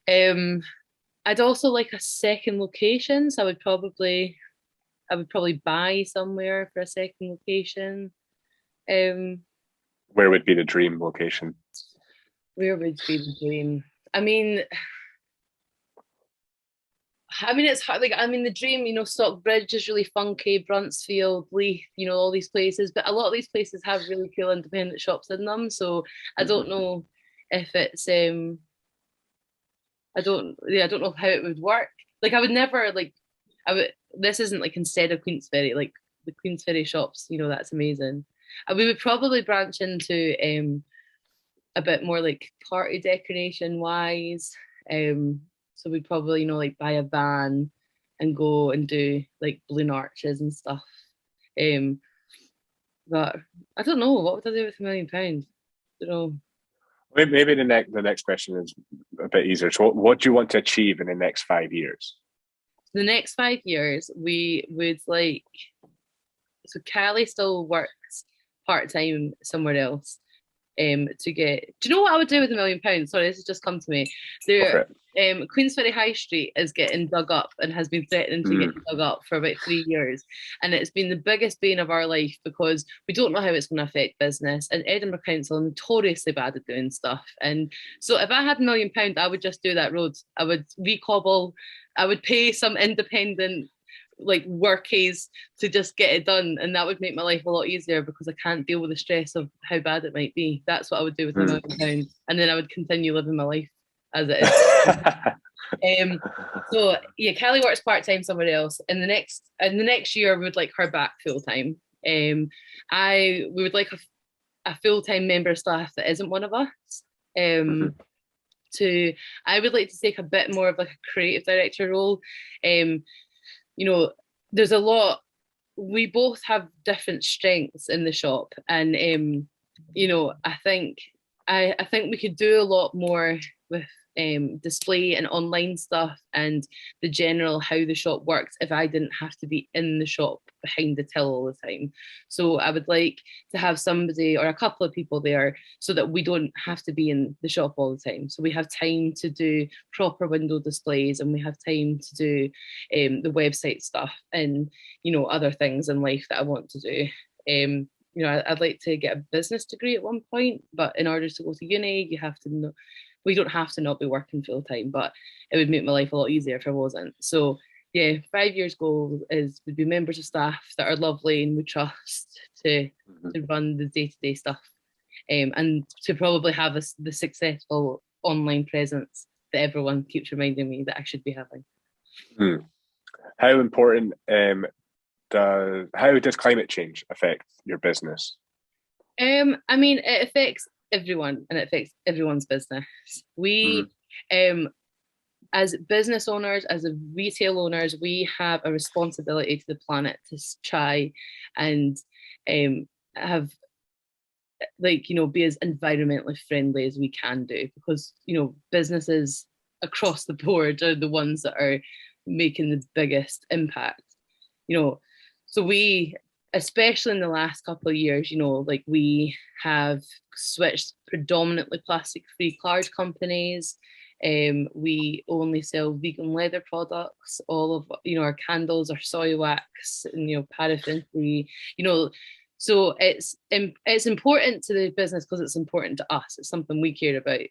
I'd also like a second location, so I would probably buy somewhere for a second location. Um, Where would be the dream location? where would be the dream? I mean, it's hard. Like, I mean, the dream, Stockbridge is really funky, Bruntsfield, Leith, all these places. But a lot of these places have really cool independent shops in them. So I don't know if it's I don't know how it would work. Like, I would never like, I would. This isn't like instead of Queensferry, like the Queensferry shops. That's amazing. We would probably branch into a bit more like party decoration wise. So we'd probably, like buy a van and go and do like balloon arches and stuff. Um, but I don't know, what would I do with £1 million? I don't know. Maybe the next question is a bit easier. So, what do you want to achieve in the next 5 years? The next 5 years, we would like. So Callie still works part time somewhere else. To get. Do you know what I would do with £1 million? Sorry, this has just come to me. There, Queensferry High Street is getting dug up and has been threatening to get dug up for about 3 years, and it's been the biggest bane of our life because we don't know how it's going to affect business. And Edinburgh Council are notoriously bad at doing stuff. And so, if I had £1 million, I would just do that road. I would recobble. I would pay some independent like workies to just get it done, and that would make my life a lot easier because I can't deal with the stress of how bad it might be. That's what I would do with £1 million, and then I would continue living my life as it is. So yeah, Kelly works part time somewhere else. In the next year, we would like her back full time. We would like a full time member of staff that isn't one of us. I would like to take a bit more of like a creative director role. There's a lot. We both have different strengths in the shop, and I think we could do a lot more with display and online stuff and the general how the shop works if I didn't have to be in the shop behind the till all the time. So I would like to have somebody or a couple of people there so that we don't have to be in the shop all the time. So we have time to do proper window displays, and we have time to do the website stuff and other things in life that I want to do. I'd like to get a business degree at one point, but in order to go to uni, you have to know. We don't have to not be working full time, but it would make my life a lot easier if I wasn't. So yeah, 5 years goal would be members of staff that are lovely and we trust to run the day-to-day stuff, and to probably have the successful online presence that everyone keeps reminding me that I should be having. How important how does climate change affect your business? I mean, it affects everyone and it affects everyone's business. We, as business owners, as retail owners, we have a responsibility to the planet to try and have be as environmentally friendly as we can do, because businesses across the board are the ones that are making the biggest impact. So we, especially in the last couple of years, we have switched predominantly plastic-free card companies. We only sell vegan leather products. All of our candles are soy wax and paraffin-free. So it's important to the business because it's important to us. It's something we care about.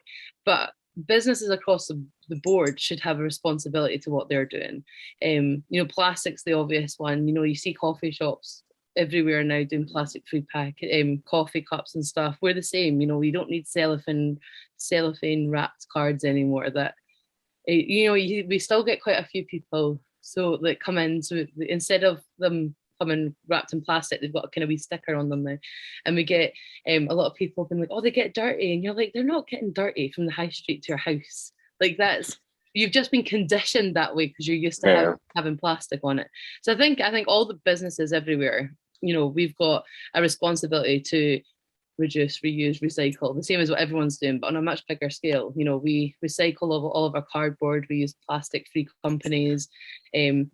But businesses across the board should have a responsibility to what they're doing. Plastic's the obvious one. You see coffee shops everywhere now doing plastic-free coffee cups and stuff. We're the same. We don't need cellophane wrapped cards anymore. That we still get quite a few people that come in. So instead of them come in wrapped in plastic. They've got a kind of wee sticker on them now. And we get a lot of people being like, oh, they get dirty. And you're like, they're not getting dirty from the high street to your house. Like that's, you've just been conditioned that way because you're used to having plastic on it. So I think all the businesses everywhere, we've got a responsibility to reduce, reuse, recycle, the same as what everyone's doing, but on a much bigger scale. We recycle all of our cardboard, we use plastic-free companies. A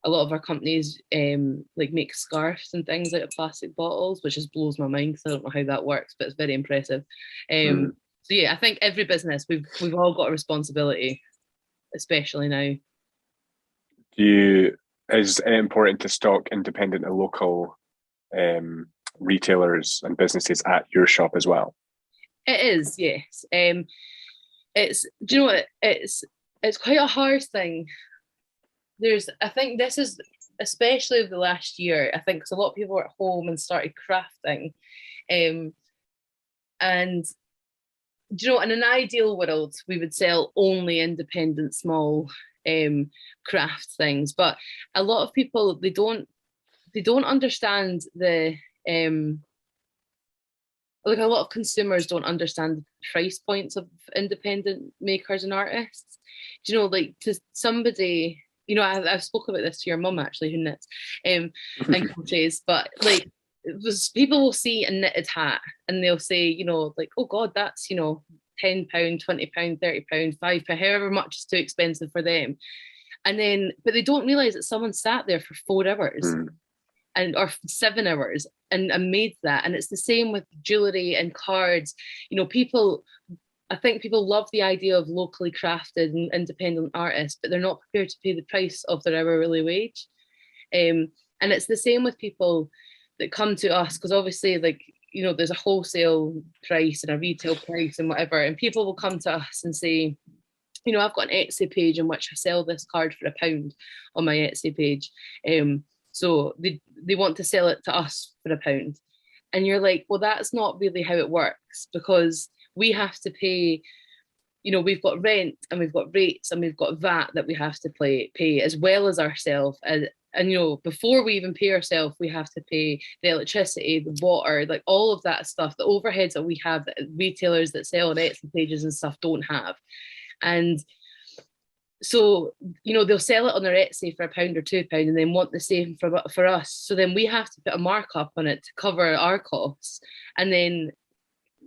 lot of our companies like make scarves and things out of plastic bottles, which just blows my mind because I don't know how that works, but it's very impressive. So yeah, I think every business, we've all got a responsibility, especially now. Is it important to stock independent and local retailers and businesses at your shop as well? It is, yes. Do you know what? It's quite a hard thing. I think this is, especially over the last year, I think because a lot of people were at home and started crafting. And do you know, in an ideal world, we would sell only independent, small craft things. But a lot of people, they don't understand the like a lot of consumers don't understand the price points of independent makers and artists. Do you know, like to somebody, I've spoken about this to your mum actually, who knits and crochets, but like people will see a knitted hat and they'll say, like, oh God, that's, £10, £20, £30, £5, however much is too expensive for them. And then, but they don't realize that someone sat there for 4 hours or 7 hours and made that. And it's the same with jewelry and cards. I think people love the idea of locally crafted and independent artists, but they're not prepared to pay the price of their hourly wage. And it's the same with people that come to us, because obviously, like, there's a wholesale price and a retail price and whatever, and people will come to us and say, I've got an Etsy page in which I sell this card for £1 on my Etsy page. So they want to sell it to us for £1. And you're like, well, that's not really how it works, because we have to pay, we've got rent and we've got rates and we've got VAT that we have to pay as well as ourselves. And before we even pay ourselves, we have to pay the electricity, the water, like all of that stuff, the overheads that we have that retailers that sell on Etsy pages and stuff don't have. And so, they'll sell it on their Etsy for £1 or £2 and then want the same for us. So then we have to put a markup on it to cover our costs. And then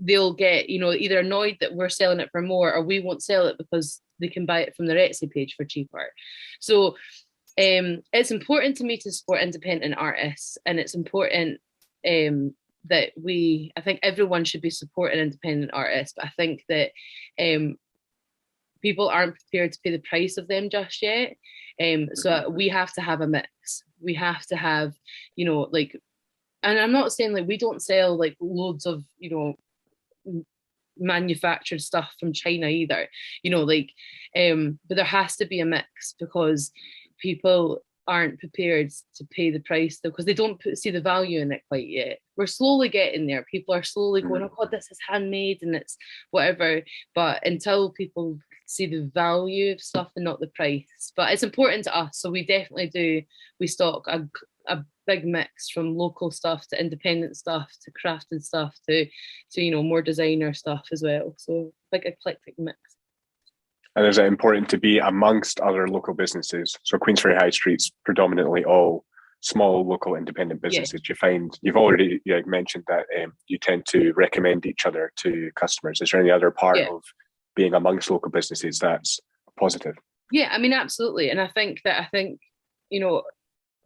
they'll get, either annoyed that we're selling it for more, or we won't sell it because they can buy it from their Etsy page for cheaper. So it's important to me to support independent artists, and it's important that I think everyone should be supporting independent artists, but I think that people aren't prepared to pay the price of them just yet. So we have to have a mix. We have to have, like, and I'm not saying like we don't sell like loads of, manufactured stuff from China either, but there has to be a mix, because people aren't prepared to pay the price, because they don't see the value in it quite yet. We're slowly getting there. People are slowly going, oh God, this is handmade and it's whatever. But until people see the value of stuff and not the price. But it's important to us. So we definitely do. We stock a big mix, from local stuff to independent stuff to crafted stuff to more designer stuff as well. So big eclectic mix. And is it important to be amongst other local businesses? So Queensferry High Street's predominantly all small local independent businesses. Do you find, you've already mentioned that you tend to recommend each other to customers. Is there any other part of being amongst local businesses that's positive? Yeah, I mean, absolutely. And I think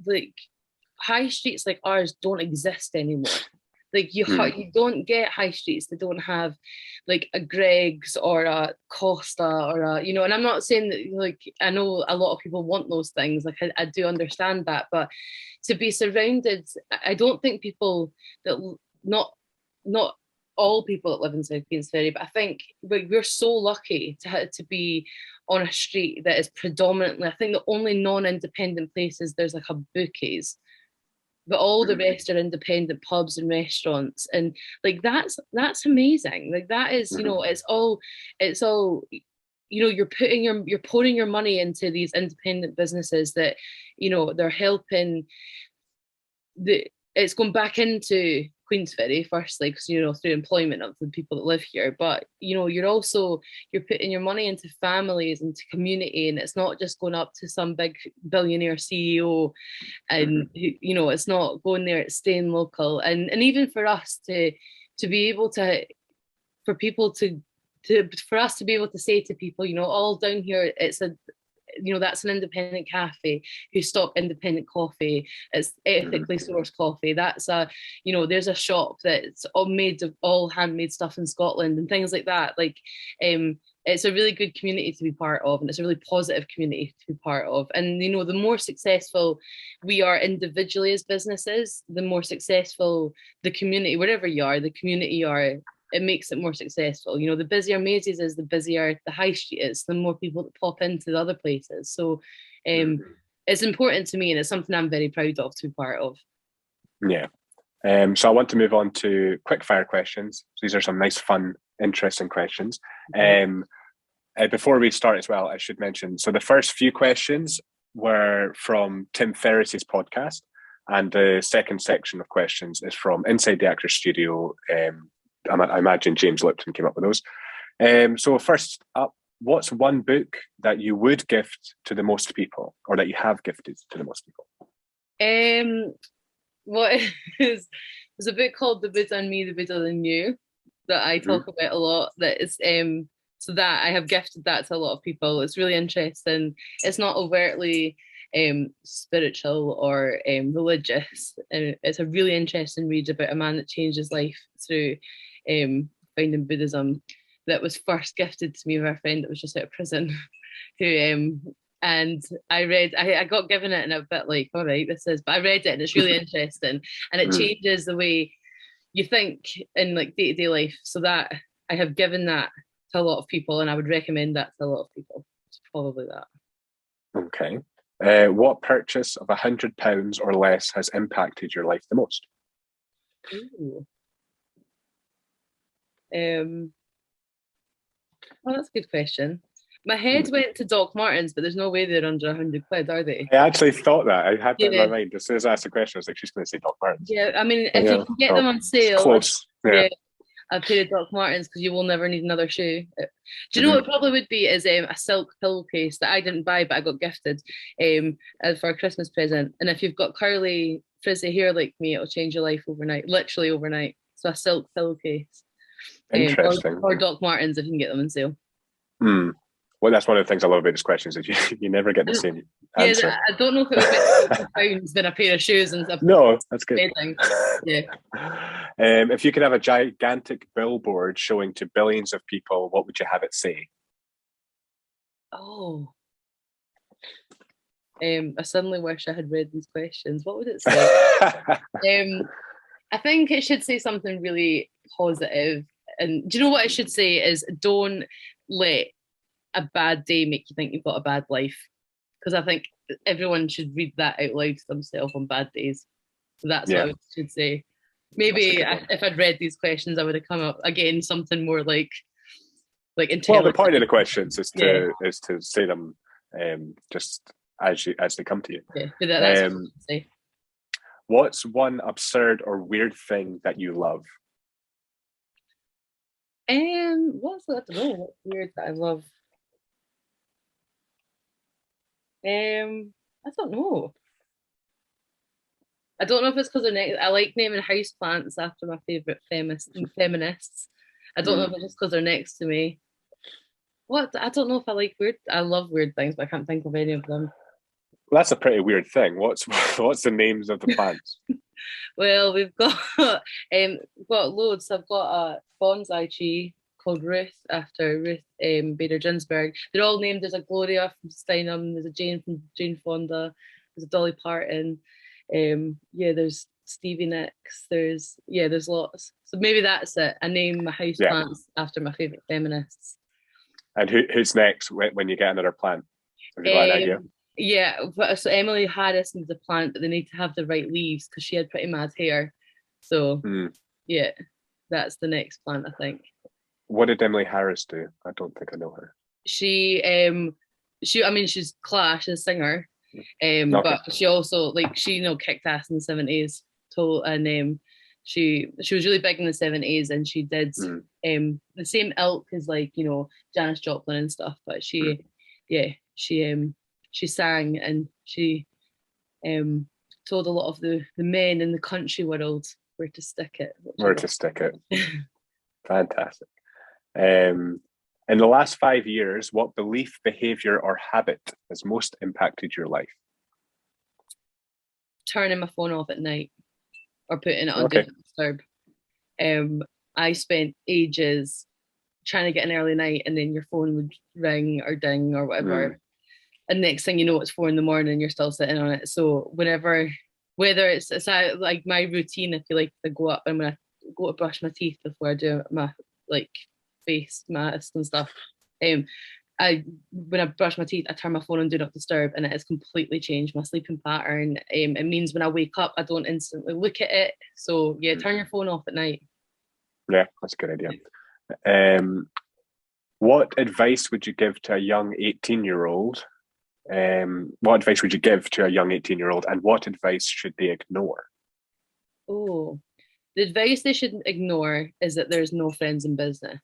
like high streets like ours don't exist anymore. Like you don't get high streets that don't have like a Greg's or a Costa or and I'm not saying that, like, I know a lot of people want those things. Like I do understand that, but to be surrounded, I don't think people that not all people that live in South Queensferry, but I think we're so lucky to be on a street that is predominantly, I think the only non-independent places there's like a Bookies, but all the rest are independent pubs and restaurants, and like that's amazing. Like that is, it's all you're pouring your money into these independent businesses that they're helping it's gone back into Queensferry firstly, because through employment of the people that live here, but you're putting your money into families, into community, and it's not just going up to some big billionaire CEO, and it's not going there, it's staying local, and even for us to be able to, for people for us to be able to say to people, all down here, it's that's an independent cafe who stock independent coffee. It's ethically sourced coffee. That's there's a shop that's all made of all handmade stuff in Scotland and things like that. It's a really good community to be part of, and it's a really positive community to be part of. And the more successful we are individually as businesses, the more successful the community, wherever you are, the community are. It makes it more successful. The busier Maisie's is, the busier the high street is, the more people that pop into the other places. So it's important to me, and it's something I'm very proud of to be part of. Yeah. So I want to move on to quick fire questions. These are some nice, fun, interesting questions. Before we start as well, I should mention, so the first few questions were from Tim Ferriss's podcast, and the second section of questions is from Inside the Actors Studio. I imagine James Lipton came up with those. So first up, what's one book that you would gift to the most people, or that you have gifted to the most people? What is there's a book called The Buddha and Me, The Buddha and You that I talk about a lot. That is so that I have gifted that to a lot of people. It's really interesting. It's not overtly spiritual or religious. It's a really interesting read about a man that changed his life through finding Buddhism, that was first gifted to me by a friend that was just out of prison who and I got given it and a bit like, all right, but I read it and it's really interesting, and it changes the way you think in like day-to-day life. So that I have given that to a lot of people, and I would recommend that to a lot of people. It's probably that. Okay. What purchase of £100 or less has impacted your life the most? Ooh. Well, that's a good question. My head went to Doc Martens, but there's no way they're under £100, are they? I actually thought that. I had that in my mind. As soon as I asked the question, I was like, she's going to say Doc Martens. Yeah, I mean, if you can get them on sale, close. Yeah. a pair of Doc Martens, because you will never need another shoe. Do you know what it probably would be? Is a silk pillowcase that I didn't buy, but I got gifted for a Christmas present. And if you've got curly, frizzy hair like me, it'll change your life overnight, literally overnight. So a silk pillowcase. Interesting. Or Doc Martens if you can get them on sale. Well, that's one of the things I love about this question, is that you never get the same answer. Yeah, I don't know if it would be £50 than a pair of shoes and stuff. No, that's good. Yeah. If you could have a gigantic billboard showing to billions of people, what would you have it say? Oh. I suddenly wish I had read these questions. What would it say? I think it should say something really positive. And do you know what it should say is, don't let a bad day make you think you've got a bad life. Because I think everyone should read that out loud to themselves on bad days. So that's what I should say. Maybe if I'd read these questions, I would have come up again something more like intelligent. Well, the point of the questions is to say them just as they come to you. Yeah, that's what I would say. What's one absurd or weird thing that you love? I don't know. What's weird that I love? I don't know. I don't know if it's because I like naming houseplants after my favourite feminists. I don't know if it's just because they're next to me. I don't know if I like weird. I love weird things, but I can't think of any of them. Well, that's a pretty weird thing. What's the names of the plants? Well, we've got loads. I've got a bonsai tree called Ruth after Ruth Bader Ginsburg. They're all named. There's a Gloria from Steinem. There's a Jane from Jane Fonda. There's a Dolly Parton. There's Stevie Nicks. There's lots. So maybe that's it. I name my house plants after my favourite feminists. And who's next when you get another plant? Have you got an idea? Yeah, so Emily Harris needs a plant, but they need to have the right leaves because she had pretty mad hair. So yeah, that's the next plant, I think. What did Emily Harris do? I don't think I know her. She's Clash, she's a singer. Okay. But she also like she kicked ass in the 70s. And she was really big in the 70s, and she did the same ilk as like Janis Joplin and stuff. But she sang, and she told a lot of the men in the country world where to stick it. Where to stick it. Fantastic. In the last 5 years, what belief, behavior, or habit has most impacted your life? Turning my phone off at night, or putting it on Do Not Disturb. I spent ages trying to get an early night, and then your phone would ring or ding or whatever. And next thing you know, it's 4 a.m. and you're still sitting on it. So whether it's like my routine, if you like, to go up and when I go to brush my teeth before I do my like face mask and stuff, when I brush my teeth, I turn my phone on Do Not Disturb, and it has completely changed my sleeping pattern. It means when I wake up, I don't instantly look at it. So yeah, turn your phone off at night. Yeah, that's a good idea. What advice would you give to a young 18-year-old? What advice would you give to a young 18-year-old, and what advice should they ignore? Oh, the advice they should ignore is that there's no friends in business.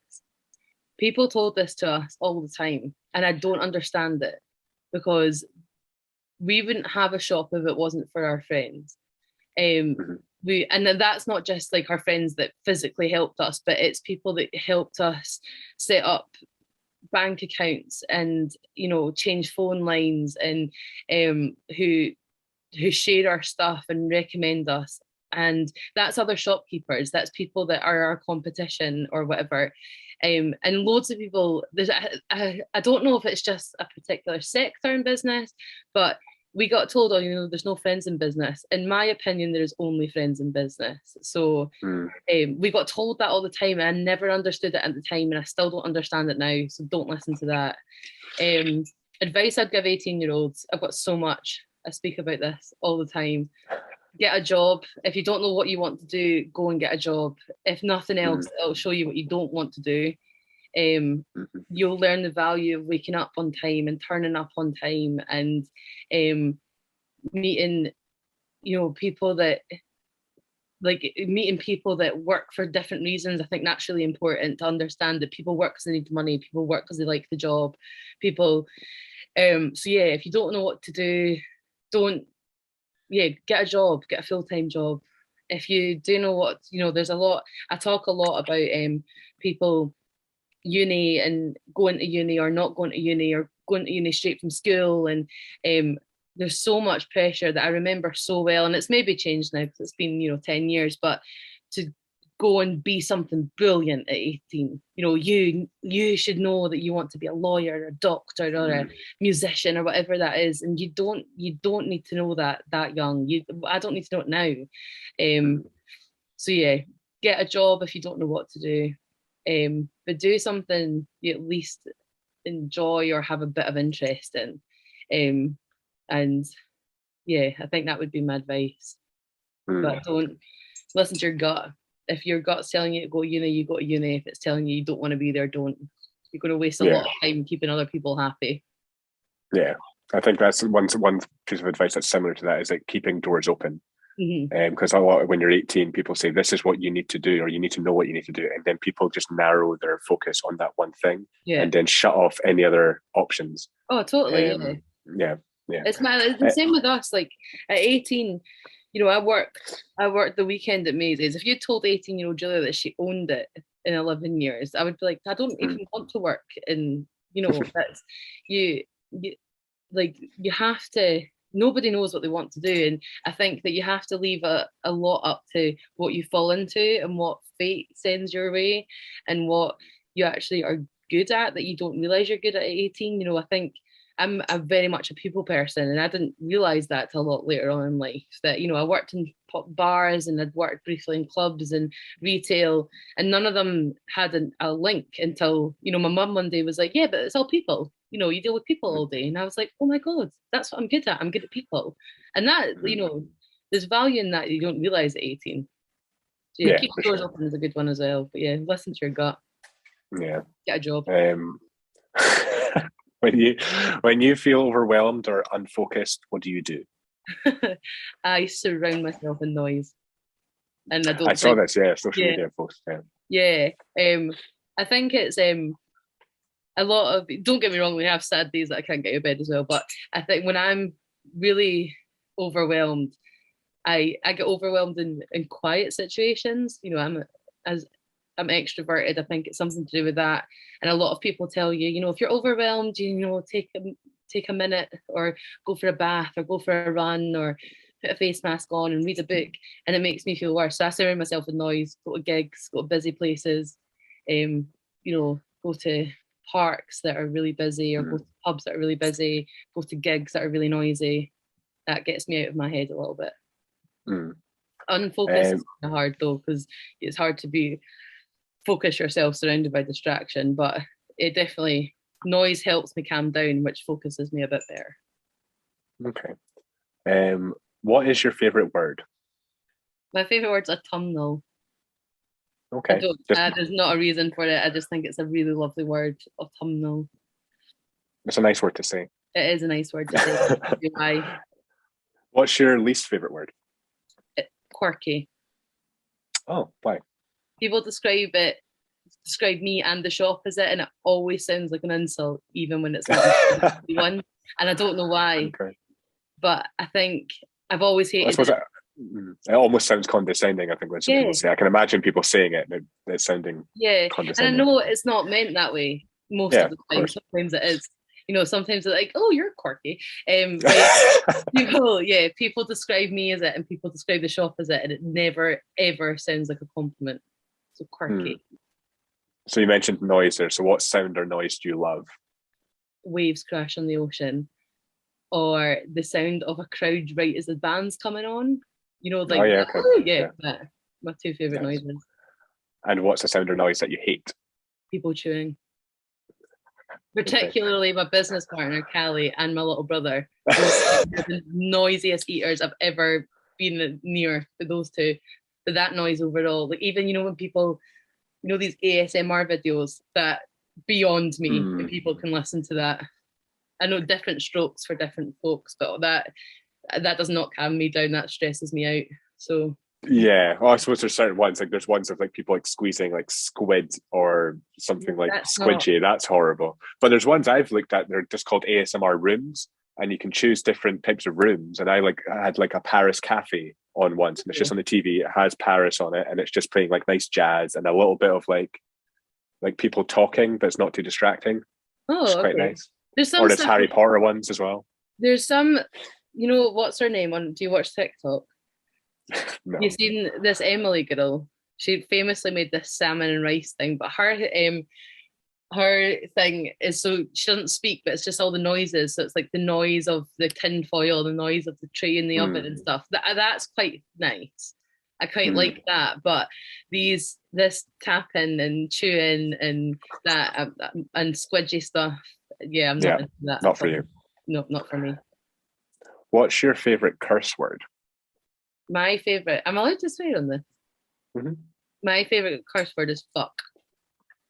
People told this to us all the time, and I don't understand it, because we wouldn't have a shop if it wasn't for our friends. And that's not just like our friends that physically helped us, but it's people that helped us set up bank accounts and change phone lines, and who share our stuff and recommend us. And that's other shopkeepers, that's people that are our competition or whatever. And loads of people, I don't know if it's just a particular sector in business, but we got told, there's no friends in business. In my opinion, there's only friends in business. So we got told that all the time, and I never understood it at the time, and I still don't understand it now. So don't listen to that. Advice I'd give 18-year-olds, I've got so much. I speak about this all the time. Get a job. If you don't know what you want to do, go and get a job. If nothing else, it'll show you what you don't want to do. You'll learn the value of waking up on time and turning up on time, and meeting people that work for different reasons. I think that's really important to understand, that people work because they need money, people work because they like the job, so yeah, if you don't know what to do, get a job, get a full-time job. If you do know what, I talk a lot about people uni and going to uni or not going to uni, or going to uni straight from school, and there's so much pressure that I remember so well, and it's maybe changed now because it's been 10 years, but to go and be something brilliant at 18, you should know that you want to be a lawyer, a doctor, or a musician, or whatever that is, and you don't need to know that young. I don't need to know it now. So yeah, get a job if you don't know what to do, but do something you at least enjoy or have a bit of interest in. And yeah, I think that would be my advice. But don't listen to your gut. If your gut's telling you to go uni, you go to uni. If it's telling you don't want to be there, don't. You're going to waste a lot of time keeping other people happy. Yeah, I think that's one piece of advice that's similar to that, is like keeping doors open. Because a lot, when you're 18, people say this is what you need to do, or you need to know what you need to do, and then people just narrow their focus on that one thing, and then shut off any other options. Oh, totally. Yeah. It's the same with us. Like at 18, I worked the weekend at Maisie's. If you told 18-year-old Julia that she owned it in 11 years, I would be like, I don't even want to work. And that's you have to. Nobody knows what they want to do, and I think that you have to leave a lot up to what you fall into and what fate sends your way, and what you actually are good at that you don't realize you're good at 18. I think I'm very much a people person, and I didn't realize that till a lot later on in life, that I worked in bars, and I'd worked briefly in clubs and retail, and none of them had a link until my mum one day was like, yeah, but it's all people, you deal with people all day. And I was like, oh my god, that's what I'm good at. I'm good at people. And that there's value in that you don't realize at 18. So keep the doors open is a good one as well. But yeah, listen to your gut. Yeah, get a job. when you feel overwhelmed or unfocused, what do you do? I surround myself in noise, and I I don't saw think, this, yeah, social yeah, media post. Yeah. yeah. I think it's a lot of. Don't get me wrong, we have sad days that I can't get out of bed as well. But I think when I'm really overwhelmed, I get overwhelmed in quiet situations. You know, as I'm extroverted. I think it's something to do with that. And a lot of people tell you, you know, if you're overwhelmed, you know, take a minute or go for a bath or go for a run or put a face mask on and read a book. And it makes me feel worse. So I surround myself with noise, go to gigs, go to busy places, you know, go to parks that are really busy or go to pubs that are really busy, go to gigs that are really noisy. That gets me out of my head a little bit. Mm. Unfocused is kind of hard though, because it's hard to be focus yourself surrounded by distraction, but it definitely noise helps me calm down, which focuses me a bit better. Okay. What is your favorite word? My favorite word's autumnal. I Okay. don't. Just There's not a reason for it. I just think it's a really lovely word. Autumnal. it's a nice word to say. It is a nice word to say. Why? What's your least favorite word? Quirky. Oh, why? People describe me and the shop as it, and it always sounds like an insult, even when it's not one. And I don't know why, Okay. but I think I've always Well, I hated suppose it. it almost sounds condescending, I think, when some people Yeah, say. I can imagine people saying it and it's sounding yeah, and I condescending. know it's not meant that way most Yeah, of of the time. course. Sometimes it is. You know, sometimes they're like, "Oh, you're quirky." But yeah, people describe me as it, and people describe the shop as it, and it never ever sounds like a compliment. So Hmm. quirky. So you mentioned noise there. So what sound or noise do you love? Waves crash on the ocean, or the sound of a crowd right as the band's coming on. You know, Oh like yeah, that. okay. Yeah, Yeah, that. My two favorite nice. noises: And what's a sound or noise that you hate? people chewing. Okay. Particularly my business partner Callie and my little brother. Those are the noisiest eaters I've ever been near. For those two, but that noise overall, like even you know when people, you know these ASMR videos that beyond me, Hmm. if people can listen to that. I know different strokes for different folks, but that does not calm me down. That stresses me out. So Yeah. Well, I suppose there's certain ones, like there's ones of like people like squeezing like squid or something like that's not. squidgy. That's horrible. But there's ones I've looked at, they're just called ASMR rooms, and you can choose different types of rooms. And I had like a Paris cafe on once, and it's just on the TV. It has Paris on it, and it's just playing like nice jazz and a little bit of like people talking, but it's not too distracting. It's Oh, quite okay. nice. There's Or some there's stuff. Harry Potter ones as well. There's some. You know what's her name on? Do you watch TikTok? You No. seen this Emily girl? She famously made this salmon and rice thing, but her thing is so she doesn't speak, but it's just all the noises. So it's like the noise of the tin foil, the noise of the tray in the oven and Mm. stuff. That's quite nice. I quite Mm. like that. But this tapping and chewing and that and squidgy stuff, yeah, I'm not Yeah, into that not at for all. you. No, not for me. What's your favorite curse word? My favorite. I'm allowed to swear on this. Mm-hmm. My favorite curse word is fuck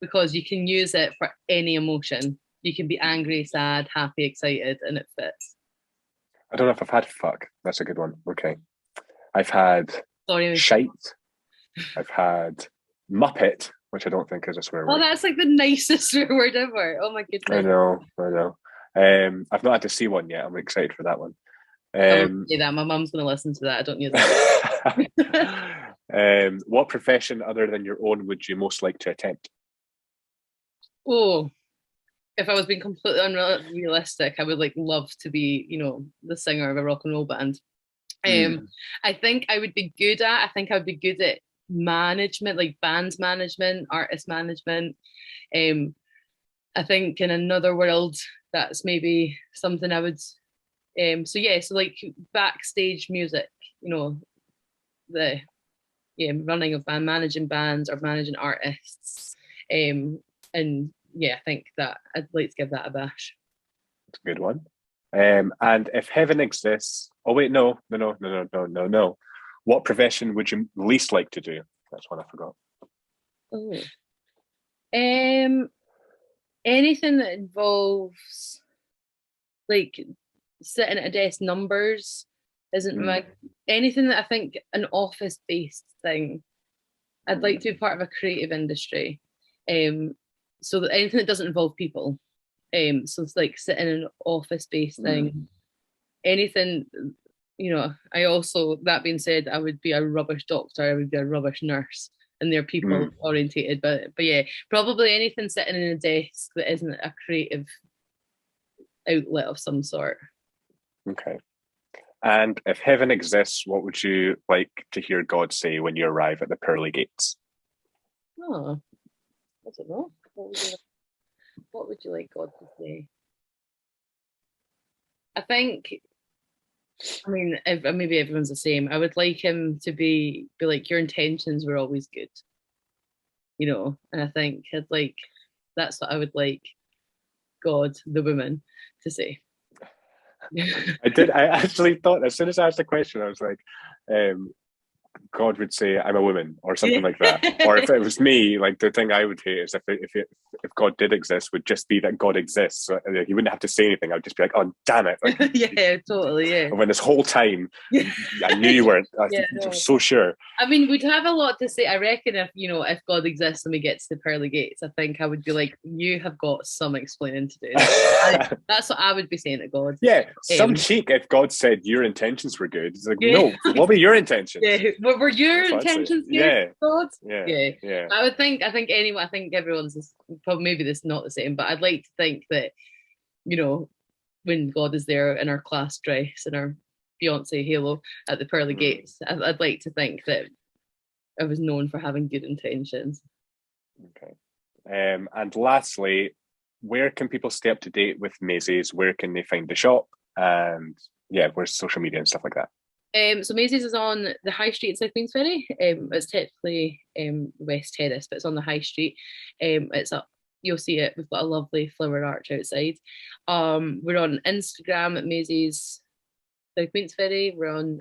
because you can use it for any emotion. You can be angry, sad, happy, excited, and it fits. I don't know if I've had fuck. That's a good one. Okay. I've had Sorry, shite. I've had muppet, which I don't think is a swear oh, word. that's like the nicest swear word ever. Oh my I goodness. know, I know. I've not had to see one yet. I'm excited for that one. I won't Um, say that. My mum's going to listen to that. I don't use that. what profession other than your own would you most like to attempt? Oh, if I was being completely unrealistic, I would like love to be, you know, the singer of a rock and roll band. Mm. I think I would be good at. I think I would be good at management, like band management, artist management. Um, I think in another world, that's maybe something I would. So yeah, so like backstage music, you know, the running of band, managing bands or managing artists, and yeah, I think that I'd like to give that a bash. It's a good one. And if heaven exists, oh wait, no, no, no, no, no, no, no, no. What profession would you least like to do? That's one I forgot. Oh, um, anything that involves like sitting at a desk, numbers isn't my anything that I think an office based thing. I'd like to be part of a creative industry. So that anything that doesn't involve people. So it's like sitting in an office based thing. Anything, I also, that being said, I would be a rubbish doctor, I would be a rubbish nurse, and they're people orientated. But yeah, probably anything sitting in a desk that isn't a creative outlet of some sort. Okay. And if heaven exists, what would you like to hear God say when you arrive at the pearly gates? Oh, I don't know. What would you like God to say? I think, I mean, maybe everyone's the same. I would like him to be like, your intentions were always good, and I think I'd like, that's what I would like God, the woman, to say. I actually thought, as soon as I asked the question, I was like, um, God would say, "I'm a woman," or something like that. Or if it was me, like the thing I would hate is if God did exist, would just be that God exists. So, he wouldn't have to say anything. I would just be like, "Oh, damn it!" Like, yeah, totally, yeah. When this whole time, I knew you weren't. I was so sure. I mean, we'd have a lot to say. I reckon if God exists and we get to the pearly gates, I think I would be like, you have got some explaining to do. That's what I would be saying to God. Yeah, some cheek if God said your intentions were good. It's like, no, what were your intentions? Yeah, were your intentions good, yeah. God? Yeah. I think anyone, I think everyone's probably maybe this not the same, but I'd like to think that, when God is there in our class dress and our Beyonce halo at the pearly gates, I'd like to think that I was known for having good intentions. Okay. And lastly, where can people stay up to date with Maisie's? Where can they find the shop? And where's social media and stuff like that? So Maisie's is on the High Street in South Queensferry. It's technically West Terrace, but it's on the High Street. It's up. You'll see it. We've got a lovely flower arch outside. We're on Instagram at Maisie's South Queensferry. We're on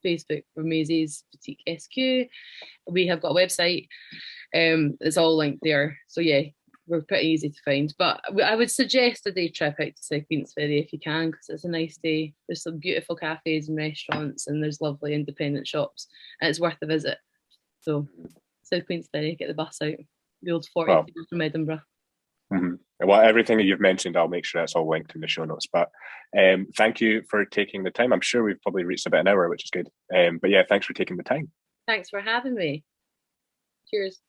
Facebook for Maisie's Boutique SQ. We have got a website. It's all linked there. So yeah, we're pretty easy to find. But I would suggest a day trip out to South Queensferry if you can, because it's a nice day. There's some beautiful cafes and restaurants, and there's lovely independent shops, and it's worth a visit. So South Queensferry, get the bus out. The old 40 from Edinburgh. Well, everything that you've mentioned, I'll make sure that's all linked in the show notes. But thank you for taking the time. I'm sure we've probably reached about an hour, which is good. But yeah, thanks for taking the time. Thanks for having me. Cheers.